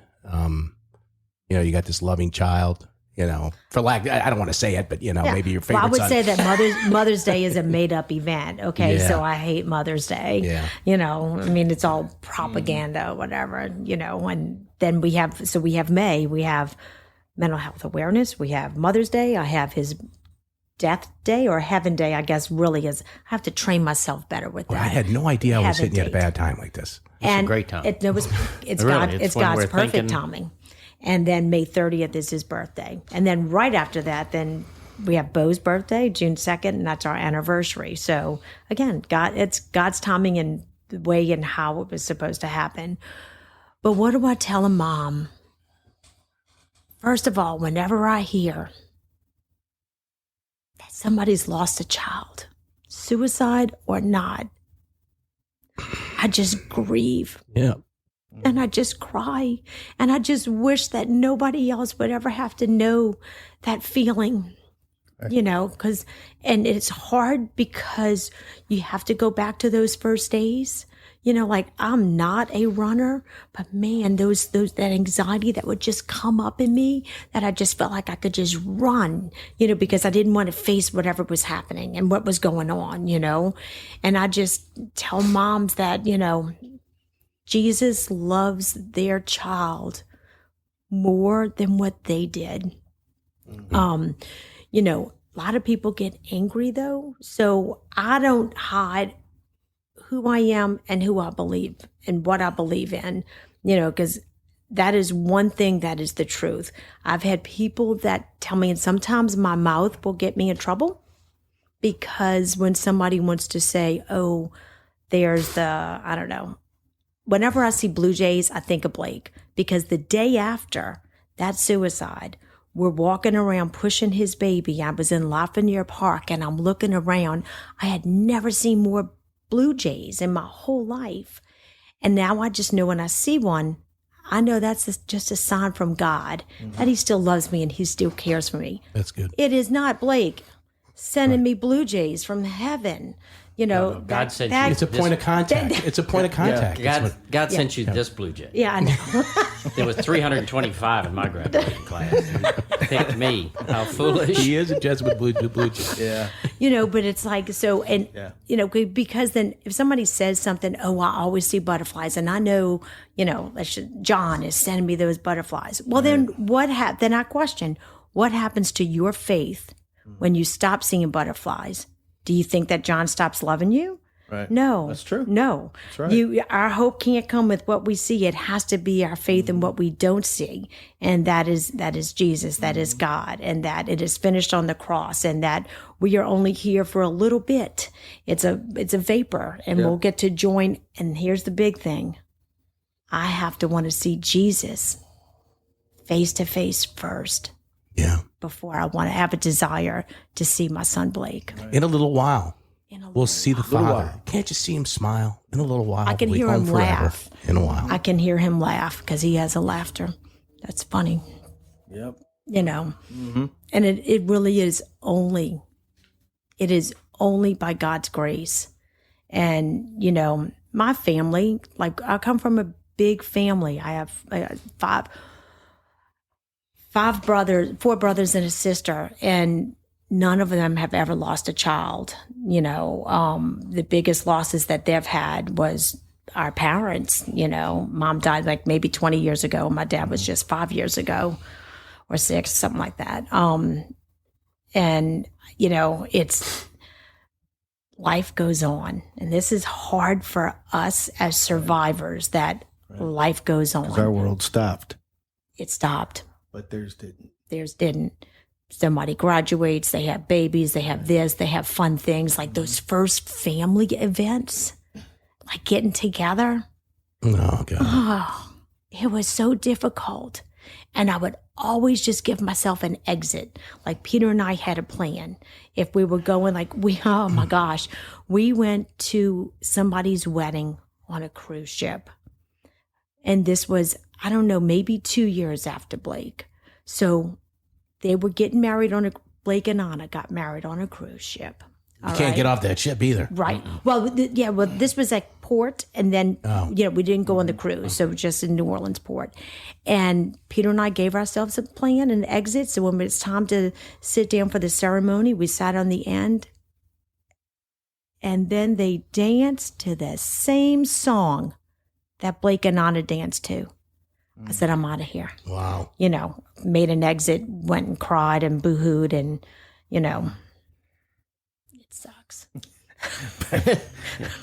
you got this loving child, for lack, I don't want to say it, but, maybe your favorite Well, I would son. say that Mother's Day is a made up event. Okay. Yeah. So I hate Mother's Day. Yeah. It's all propaganda, whatever, and then we have May, we have mental health awareness. We have Mother's Day. I have his Death Day or Heaven Day, I guess really is. I have to train myself better with that. Well, I had no idea I was Heaven hitting at a date. bad time like this. And a great time. It's Really, it's when God's we're perfect thinking- timing. And then May 30th is his birthday. And then right after that, then we have Bo's birthday, June 2nd, and that's our anniversary. So again, it's God's timing and the way and how it was supposed to happen. But what do I tell a mom? First of all, whenever I hear that somebody's lost a child, suicide or not, I just grieve. Yeah. And I just cry. And I just wish that nobody else would ever have to know that feeling, and it's hard because you have to go back to those first days. Like I'm not a runner, but man, that anxiety that would just come up in me, that I just felt like I could just run, because I didn't want to face whatever was happening and what was going on, and I just tell moms that, Jesus loves their child more than what they did. A lot of people get angry though. So I don't hide who I am and who I believe and what I believe in, because that is one thing that is the truth. I've had people that tell me, and sometimes my mouth will get me in trouble because when somebody wants to say, oh, there's I don't know. Whenever I see Blue Jays, I think of Blake, because the day after that suicide, we're walking around pushing his baby. I was in Lafayette Park and I'm looking around. I had never seen more Blue Jays in my whole life. And now I just know when I see one, I know that's just a sign from God that he still loves me and he still cares for me. That's good. It is not Blake sending me Blue Jays from heaven. God sent you. It's a point of contact. It's a point of contact. God sent you this Blue Jay. Yeah, I know. There was 325 in my graduating class. He picked me. How foolish. He is a Jesuit Blue Jay. Yeah. But it's like, so, and, because then if somebody says something, oh, I always see butterflies, and I know, John is sending me those butterflies. Well, then then I question, what happens to your faith when you stop seeing butterflies? Do you think that John stops loving you? Right. No. That's true. No. That's right. Our hope can't come with what we see. It has to be our faith in what we don't see. And that is Jesus, that is God, and that it is finished on the cross, and that we are only here for a little bit. It's a vapor, and we'll get to join. And here's the big thing. I have to want to see Jesus face to face first. Yeah. Before I want to have a desire to see my son Blake. In a little while, we'll see the Father. while. Can't you see him smile? In a little while. I can we'll be hear home him forever. laugh. In a while. I can hear him laugh because he has a laughter. That's funny. Yep. And it really is only by God's grace. And, my family, like I come from a big family. I have four brothers and a sister, and none of them have ever lost a child. The biggest losses that they've had was our parents. Mom died like maybe 20 years ago. My dad was just 5 years ago or 6, something like that. It's life goes on. And this is hard for us as survivors, that life goes on. Our world stopped. It stopped. But theirs didn't. Theirs didn't. Somebody graduates, they have babies, they have this, they have fun things, like those first family events, like getting together. Oh, God. Oh, it was so difficult. And I would always just give myself an exit. Like Peter and I had a plan. If we were going, oh my gosh, we went to somebody's wedding on a cruise ship. And this was, I don't know, maybe 2 years after Blake. So they were getting married Blake and Anna got married on a cruise ship. You can't get off that ship either. Right. Well, this was at port, and then, we didn't go on the cruise, so just in New Orleans port. And Peter and I gave ourselves a plan and exit. So when it's time to sit down for the ceremony, we sat on the end. And then they danced to the same song that Blake and Anna danced to. I said, I'm out of here. Wow. Made an exit, went and cried and boohooed, and, it sucks.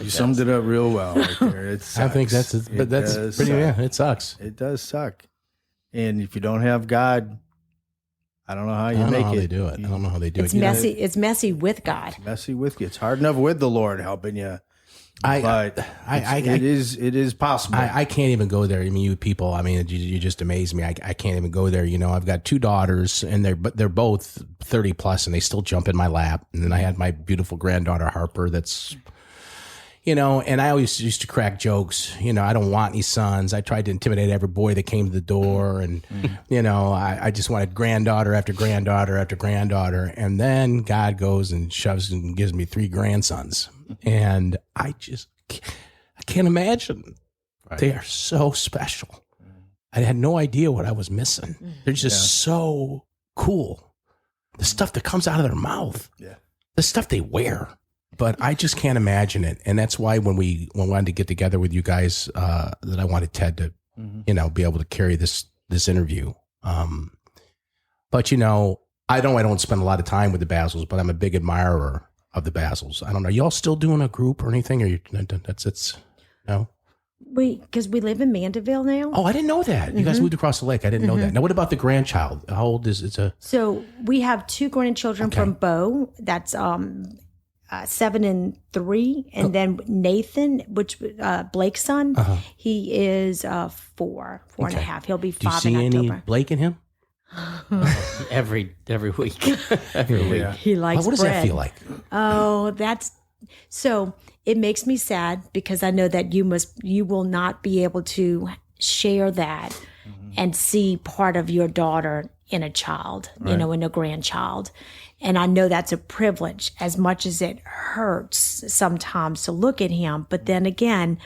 You summed it up real well right there. It sucks. I think that's pretty, it sucks. It does suck. And if you don't have God, I don't know how you make it. I don't know how they do it. I don't know how they do It's it. messy. It's messy with God. It's messy with you. It's hard enough with the Lord helping you. But it is possible. I can't even go there. I mean, you people, you just amaze me. I can't even go there. I've got 2 daughters, and they're both 30 plus, and they still jump in my lap. And then I had my beautiful granddaughter Harper. That's, and I always used to crack jokes. I don't want any sons. I tried to intimidate every boy that came to the door, and I just wanted granddaughter after granddaughter after granddaughter, and then God goes and shoves and gives me 3 grandsons. And I can't imagine. Right. They are so special. I had no idea what I was missing. They're just so cool. The stuff that comes out of their mouth, the stuff they wear. But I just can't imagine it. And that's why when we wanted to get together with you guys, that I wanted Ted to, be able to carry this interview. But I don't spend a lot of time with the Basils, but I'm a big admirer of the Basils. I don't know. Y'all still doing a group or anything? Or no? Because we live in Mandeville now. Oh, I didn't know that. You guys moved across the lake. I didn't know that. Now, what about the grandchild? How old is it? So we have 2 grandchildren from Bo. That's 7 and 3, and then Nathan, which Blake's son, he is 4 and a half. He'll be 5 in October. Do you see any Blake in him? every week. Every week. He likes what does bread. that feel like? Oh, so it makes me sad because I know that you will not be able to share that and see part of your daughter in a child, in a grandchild. And I know that's a privilege as much as it hurts sometimes to look at him. But then again,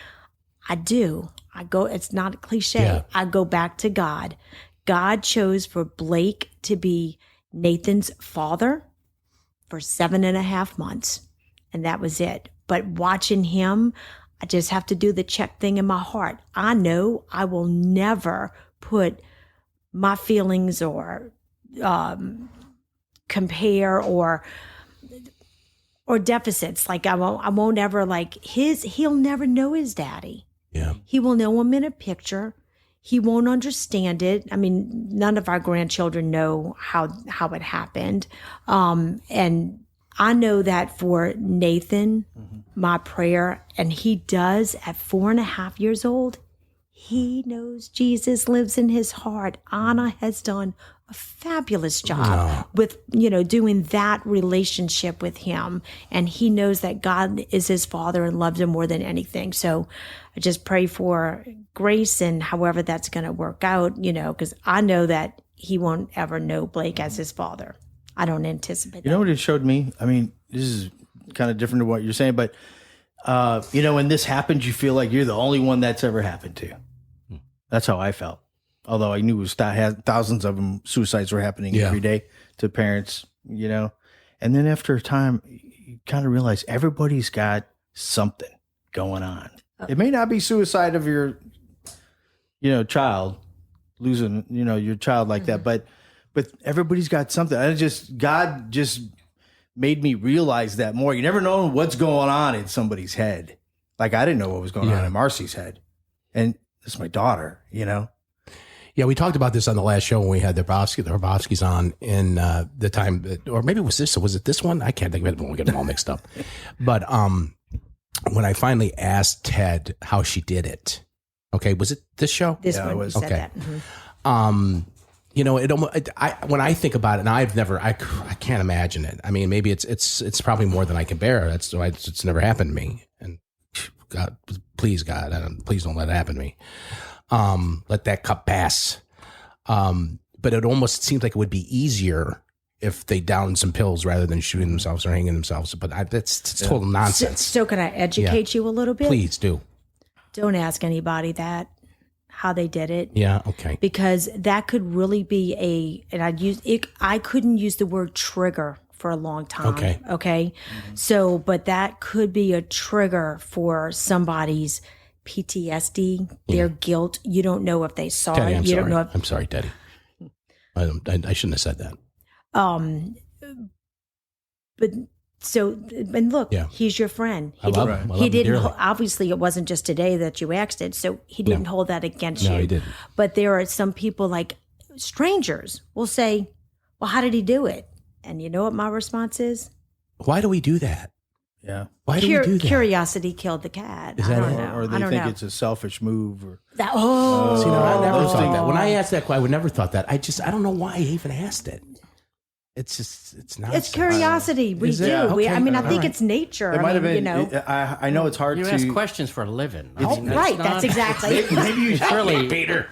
it's not a cliche. Yeah. I go back to God. God chose for Blake to be Nathan's father for 7.5 months. And that was it. But watching him, I just have to do the check thing in my heart. I know I will never put my feelings or compare or deficits. Like I won't ever he'll never know his daddy. Yeah. He will know him in a picture. He won't understand it. I mean, none of our grandchildren know how it happened. And I know that for Nathan, my prayer, and he does at 4.5 years old, he knows Jesus lives in his heart. Anna has done a fabulous job with, doing that relationship with him. And he knows that God is his father and loves him more than anything. So I just pray for grace and however that's going to work out, because I know that he won't ever know Blake as his father. I don't anticipate that. You know what it showed me? I mean, this is kind of different to what you're saying, but, when this happens, you feel like you're the only one that's ever happened to. That's how I felt. Although I knew it was thousands of them, suicides were happening every day to parents, And then after a time, you kind of realize everybody's got something going on. It may not be suicide of your, child, losing, your child like that, but everybody's got something. God just made me realize that more. You never know what's going on in somebody's head. Like I didn't know what was going on in Marci's head. And it's my daughter, Yeah, we talked about this on the last show when we had the Hrabowskis on in the time, or maybe was it this one? I can't think of it. We'll get them all mixed up. But when I finally asked Ted how she did it, okay, was it this show? This one was said that. When I think about it, and I can't imagine it. I mean, maybe it's probably more than I can bear. That's why it's never happened to me. And God, please don't let it happen to me. let that cup pass. But it almost seems like it would be easier if they downed some pills rather than shooting themselves or hanging themselves. But that's total nonsense. So can I educate you a little bit? Please do. Don't ask anybody that, how they did it. Yeah, okay. Because that could really be I couldn't use the word trigger for a long time. Okay. So, but that could be a trigger for somebody's PTSD, their guilt. You don't know if they saw Teddy, it. I'm You sorry. don't know if, I'm sorry, Teddy. I shouldn't have said that. but so, and look, Yeah. he's your friend. I love him. I love He him didn't, dearly. obviously it wasn't just today that you asked it. So he didn't hold that against you. No, he didn't. But there are some people, like strangers, will say, well, how did he do it? And you know what my response is? Why do we do that? Yeah. Why do we do that? Curiosity killed the cat. Is I that don't it? know. Or they I don't think know. it's a selfish move. Or See, no, I never those thought things. that. When I asked that question, I would never thought that. I don't know why I even asked it. It's not. It's curiosity. We Is do. it? Okay. I think All right. it's nature. It might have been. You know. I know it's hard You to ask questions for a living. That's exactly. Maybe you Really, Peter.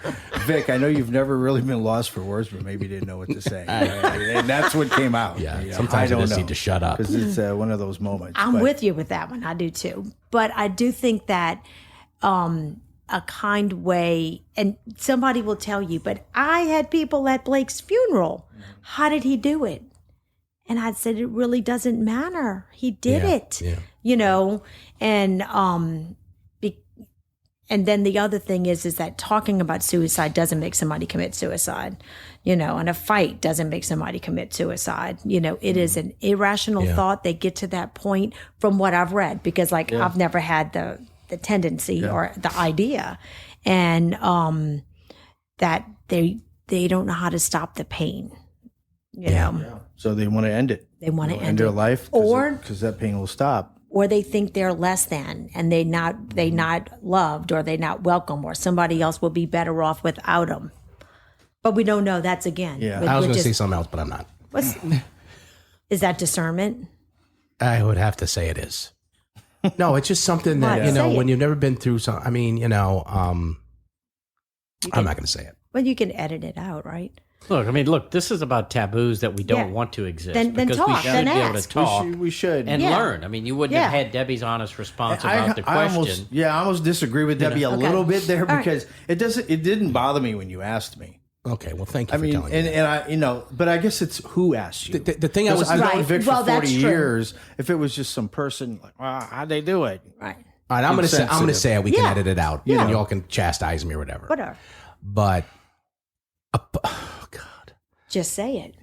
Vic, I know you've never really been lost for words, but maybe you didn't know what to say, and that's what came out. Yeah, You know, sometimes I don't just know, need to shut up. because it's one of those moments. I'm but- with you with that one. I do too. But I do think that a kind way, and somebody will tell you, but I had people at Blake's funeral. How did he do it? And I said, it really doesn't matter. He did Yeah, it, yeah. you know, and then the other thing is that talking about suicide doesn't make somebody commit suicide, you know, and a fight doesn't make somebody commit suicide. You know, it is an irrational Yeah. thought. They get to that point from what I've read, because I've never had the tendency or the idea, and that they don't know how to stop the pain, you know. So they want to end it. They want to End end their it. life, Or- because that pain will stop. Or they think they're less than, and they not loved, or they not welcome, or somebody else will be better off without them. But we don't know. That's again. Yeah. with- I was with going to say just- something else, but I'm not. Is that discernment? I would have to say it is. No, it's just something that, What? you know, Say when it. you've never been through some, I mean, you know, I'm not going to say it. Well, you can edit it out, right? look, this is about taboos that we don't Yeah. want to exist. Then because talk, we should then be able to ask. talk We should. and Yeah. learn. I mean, you wouldn't have Yeah. had Debbie's honest response about the question. I almost disagree with Debbie a Okay. little bit there, All right. because it didn't bother me when you asked me. Okay, well, thank you I for mean, telling me. and I, you know, but I guess it's who asked you. The thing I was, I've known Right. Vic for Well, 40 that's true. years. If it was just some person, like, how'd they do it? Right. all right, I'm going to say it. We can Yeah. edit it out. Yeah. And y'all can chastise me or whatever. Whatever. But, oh God, Just say it.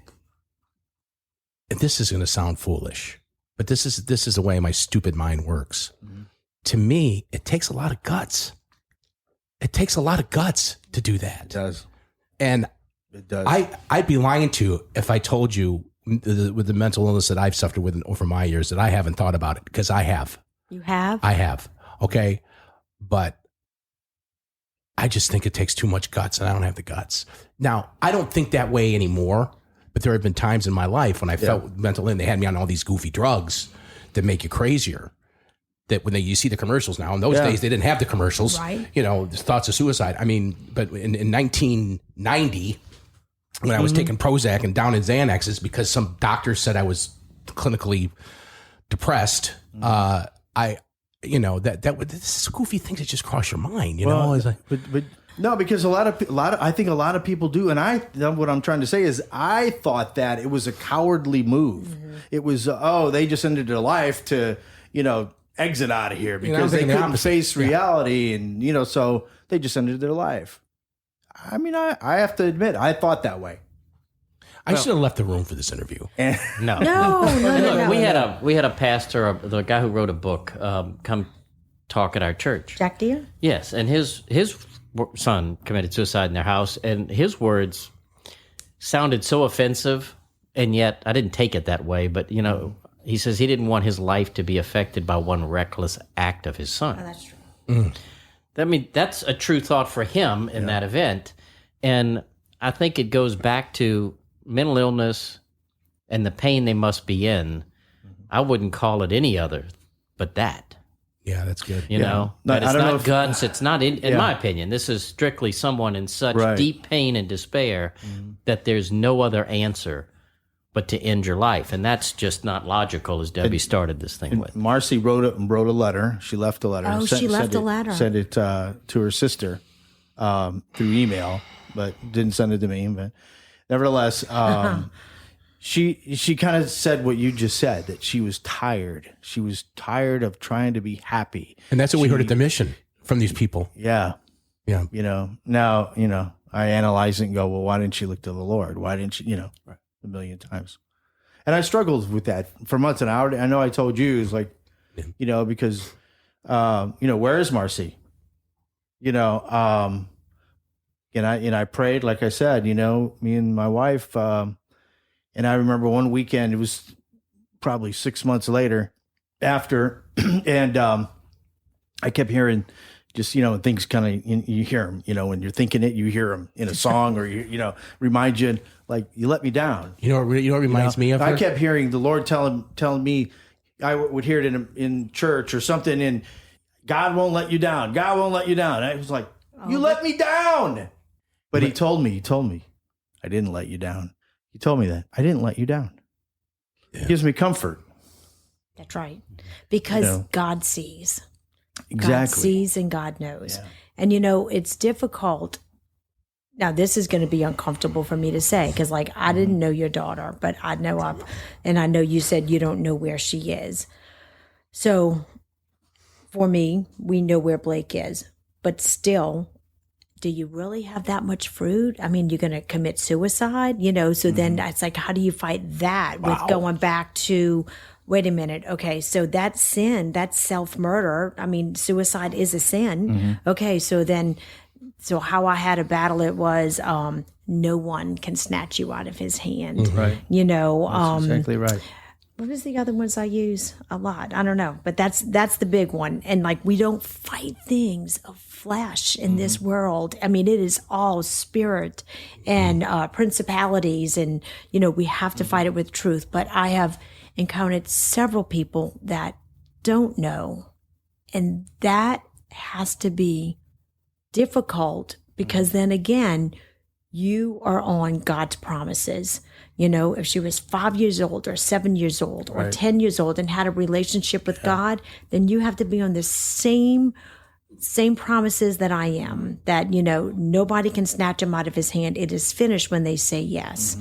this is going to sound foolish, but this is the way my stupid mind works. To me, it takes a lot of guts. It takes a lot of guts to do It that. does. And It does. I'd be lying to you if I told you with the mental illness that I've suffered with over my years that I haven't thought about it, because I have. You have? I have. Okay. But I just think it takes too much guts, and I don't have the guts. Now, I don't think that way anymore, but there have been times in my life when I felt mental illness. They had me on all these goofy drugs that make you crazier. That when you see the commercials now, in those days, they didn't have the commercials. Right. You know, the thoughts of suicide. I mean, but in 1990, when I was taking Prozac and down in Xanaxes because some doctor said I was clinically depressed, this is goofy things that just cross your mind, you know? It's like, but no, because I think a lot of people do, and what I'm trying to say is I thought that it was a cowardly move. Mm-hmm. It was they just ended their life to exit out of here I'm because they thinking the couldn't opposite. face reality, and so they just ended their life. I mean, I have to admit I thought that way. I should have left the room for this interview. No. No. Look, we had a pastor, the guy who wrote a book, come talk at our church. Jack Deere? Yes, and his son committed suicide in their house, and his words sounded so offensive, and yet I didn't take it that way. But he says he didn't want his life to be affected by one reckless act of his son. That's true. I mean, that's a true thought for him in that event, and I think it goes back to mental illness and the pain they must be in. I wouldn't call it any other but that. Yeah, that's good. You know, No, but I it's don't know not if- guts. It's not, in Yeah. my opinion, this is strictly someone in such Right. deep pain and despair that there's no other answer but to end your life. And that's just not logical, as Debbie started this thing with. Marci wrote a letter. She left a letter. Oh, she left a letter. Sent it to her sister through email, but didn't send it to me. But nevertheless, she kind of said what you just said, that she was tired. She was tired of trying to be happy. And that's what we heard at the mission from these people. Yeah. Yeah. You know, now, you know, I analyze it and go, well, why didn't she look to the Lord? Why didn't she, you know, a million times. And I struggled with that for months. And I know I told you, it's like, you know, because, you know, where is Marci? You know, and I prayed, like I said, you know, me and my wife, and I remember one weekend, it was probably 6 months later after, and I kept hearing just, you know, things kind of, you hear them, you know, when you're thinking it, you hear them in a song or, you know, remind you, like, you let me down. You know what reminds me of I her? kept hearing the Lord telling me, I would hear it in church or something, and God won't let you down. God won't let you down. And I was like, you let me down. But he told me, I didn't let you down. He told me that. I didn't let you down. It gives me comfort. That's right. Because You know. God sees. Exactly. God sees and God knows. Yeah. And, you know, it's difficult. Now, this is going to be uncomfortable for me to say because, like, I didn't know your daughter, but I know and I know you said you don't know where she is. So, for me, we know where Blake is. But still, do you really have that much fruit? I mean, you're going to commit suicide, you know? So then it's like, how do you fight that with going back to, wait a minute, okay, so that's sin, that's self-murder. I mean, suicide is a sin. Okay, so how I had to battle it was no one can snatch you out of his hand. Right. You know, That's exactly right. what was the other ones I use a lot? I don't know, but that's the big one. And like, we don't fight things of flesh in this world. I mean, it is all spirit and principalities, and you know, we have to fight it with truth. But I have encountered several people that don't know, and that has to be difficult because then again, you are on God's promises. You know, if she was 5 years old or 7 years old or 10 years old and had a relationship with God, then you have to be on the same promises that I am, that, you know, nobody can snatch him out of his hand. It is finished when they say yes,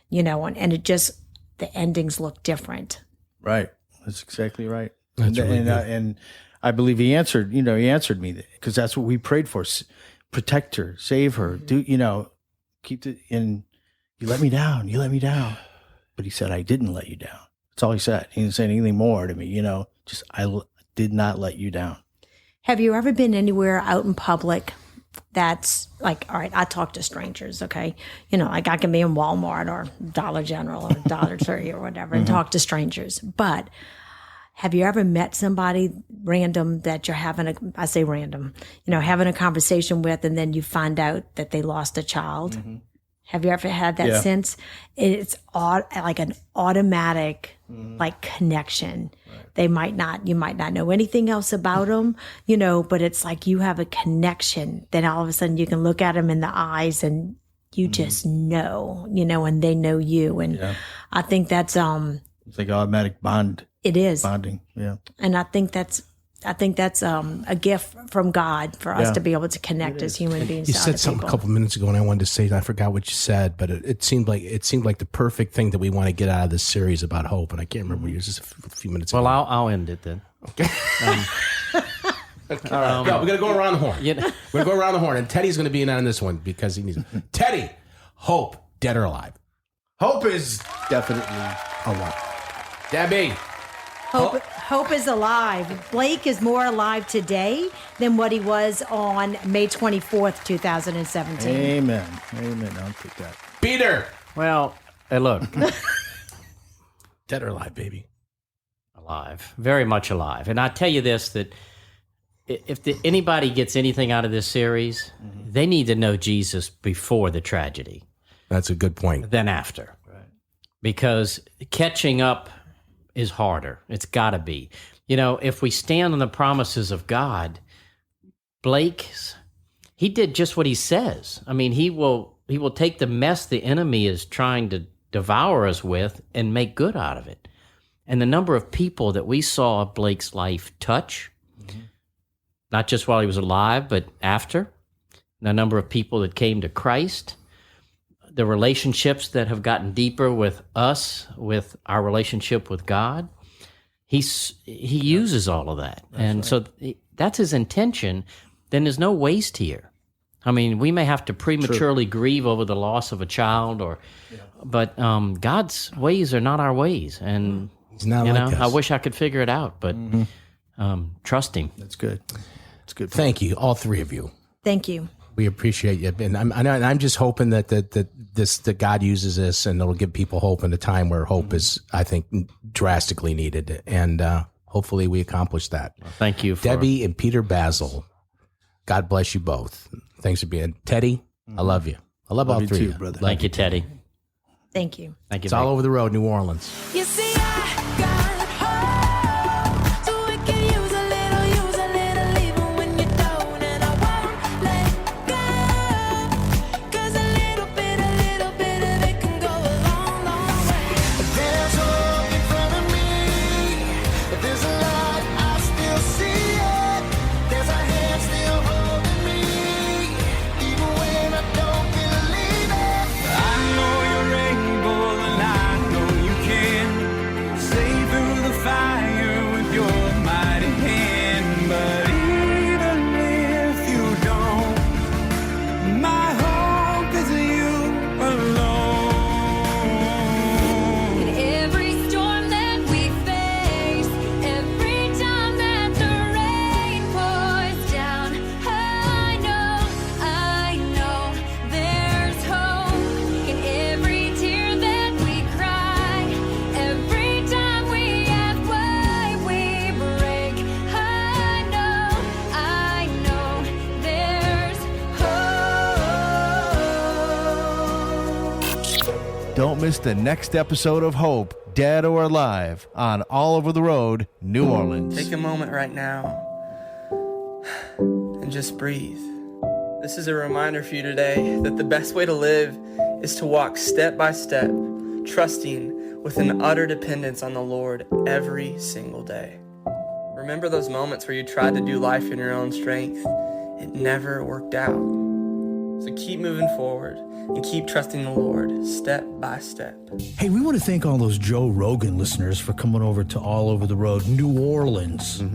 you know, and it just, the endings look different. Right. That's exactly right. That's really good. And I believe he answered me because that's what we prayed for. Protect her, save her, keep it in. You let me down. But he said, I didn't let you down. That's all he said. He didn't say anything more to me, you know, just, I did not let you down. Have you ever been anywhere out in public that's like, all right, I talk to strangers, okay? You know, like I can be in Walmart or Dollar General or Dollar Tree or whatever and talk to strangers. But have you ever met somebody random that you're having having a conversation with, and then you find out that they lost a child? Have you ever had that sense? It's like an automatic like connection. You might not know anything else about them, you know, but it's like you have a connection. Then all of a sudden you can look at them in the eyes and you just know, you know, and they know you. And I think that's it's like automatic bond. It is bonding. Yeah. And I think that's a gift from God for us to be able to connect as human beings. You to said other something people. a couple minutes ago, and I wanted to say, I forgot what you said, but it seemed like the perfect thing that we want to get out of this series about hope. And I can't remember what it was just a few minutes ago. Well, I'll end it then. Okay. All right, we're gonna go around the horn. We're gonna go around the horn, and Teddy's gonna be in on this one because he needs it. Teddy, hope, dead or alive? Hope is definitely alive. Debbie. Hope is alive. Blake is more alive today than what he was on May 24th, 2017. Amen. I'll take that. Peter. Well, hey, look. Dead or alive, baby? Alive. Very much alive. And I tell you this, that if anybody gets anything out of this series, they need to know Jesus before the tragedy. That's a good point. Than after. Right. Because catching up is harder. It's got to be. if we stand on the promises of God, he did just what he says. I mean, he will take the mess the enemy is trying to devour us with and make good out of it. And the number of people that we saw Blake's life touch, not just while he was alive, but after, the number of people that came to Christ, the relationships that have gotten deeper with us, with our relationship with God, he uses all of that. So that's his intention. Then there's no waste here. I mean, we may have to prematurely grieve over the loss of a child, but God's ways are not our ways. And He's not like us. I wish I could figure it out, but trust him. That's good. That's good. Thank you, all three of you. Thank you. We appreciate you, and I'm just hoping that God uses this, and it'll give people hope in a time where hope is, I think, drastically needed, and hopefully we accomplish that. Well, thank you, Debbie and Peter Basil. God bless you both. Thanks for being Teddy. I love you. I love all three too, of you, brother. Thank you, Teddy. Thank you. Thank you. It's all over the road, New Orleans. You see, I got hope, so we can use a little, even when you don't, and I won't let go, 'cause a little bit of it can go a long, long way. There's hope in front of me. There's a light, I still see it. There's a hand still holding me, even when I don't believe it. I know you're able, and I know you can see through the fire with your mighty hand. But even if you don't, my hope is you alone. In every storm that we face, every time that the rain pours down, I know there's hope. In every tear that we cry, every time we ask why we break, I know there's hope. Don't miss the next episode of Hope, Dead or Alive, on All Over the Road, New Orleans. Take a moment right now and just breathe. This is a reminder for you today that the best way to live is to walk step by step, trusting with an utter dependence on the Lord every single day. Remember those moments where you tried to do life in your own strength? It never worked out. So keep moving forward and keep trusting the Lord step by step. Hey, we want to thank all those Joe Rogan listeners for coming over to All Over the Road, New Orleans. We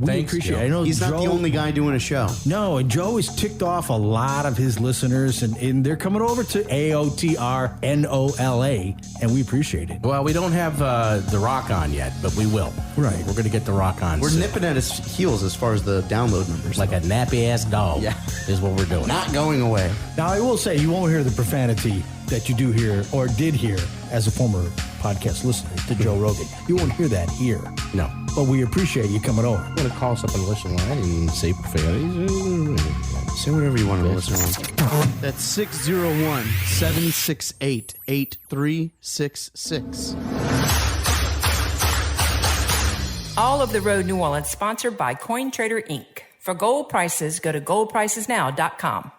Thanks, appreciate Joe. it. I know He's not the Joe- only guy doing a show. No, and Joe has ticked off a lot of his listeners, and they're coming over to AOTR NOLA, and we appreciate it. Well, we don't have The Rock on yet, but we will. Right. We're going to get The Rock on We're soon. nipping at his heels as far as the download numbers. Like a nappy-ass dog is what we're doing. Not going away. Now, I will say, you won't hear the profanity that you do hear or did hear as a former podcast listener to Joe Rogan. You won't hear that here. No. But we appreciate you coming over. I'm going to call us up and listen. I didn't say profanities. Say whatever you want to listen on. That's 601-768-8366. All Over the Road New Orleans, sponsored by CoinTrader Inc. For gold prices, go to goldpricesnow.com.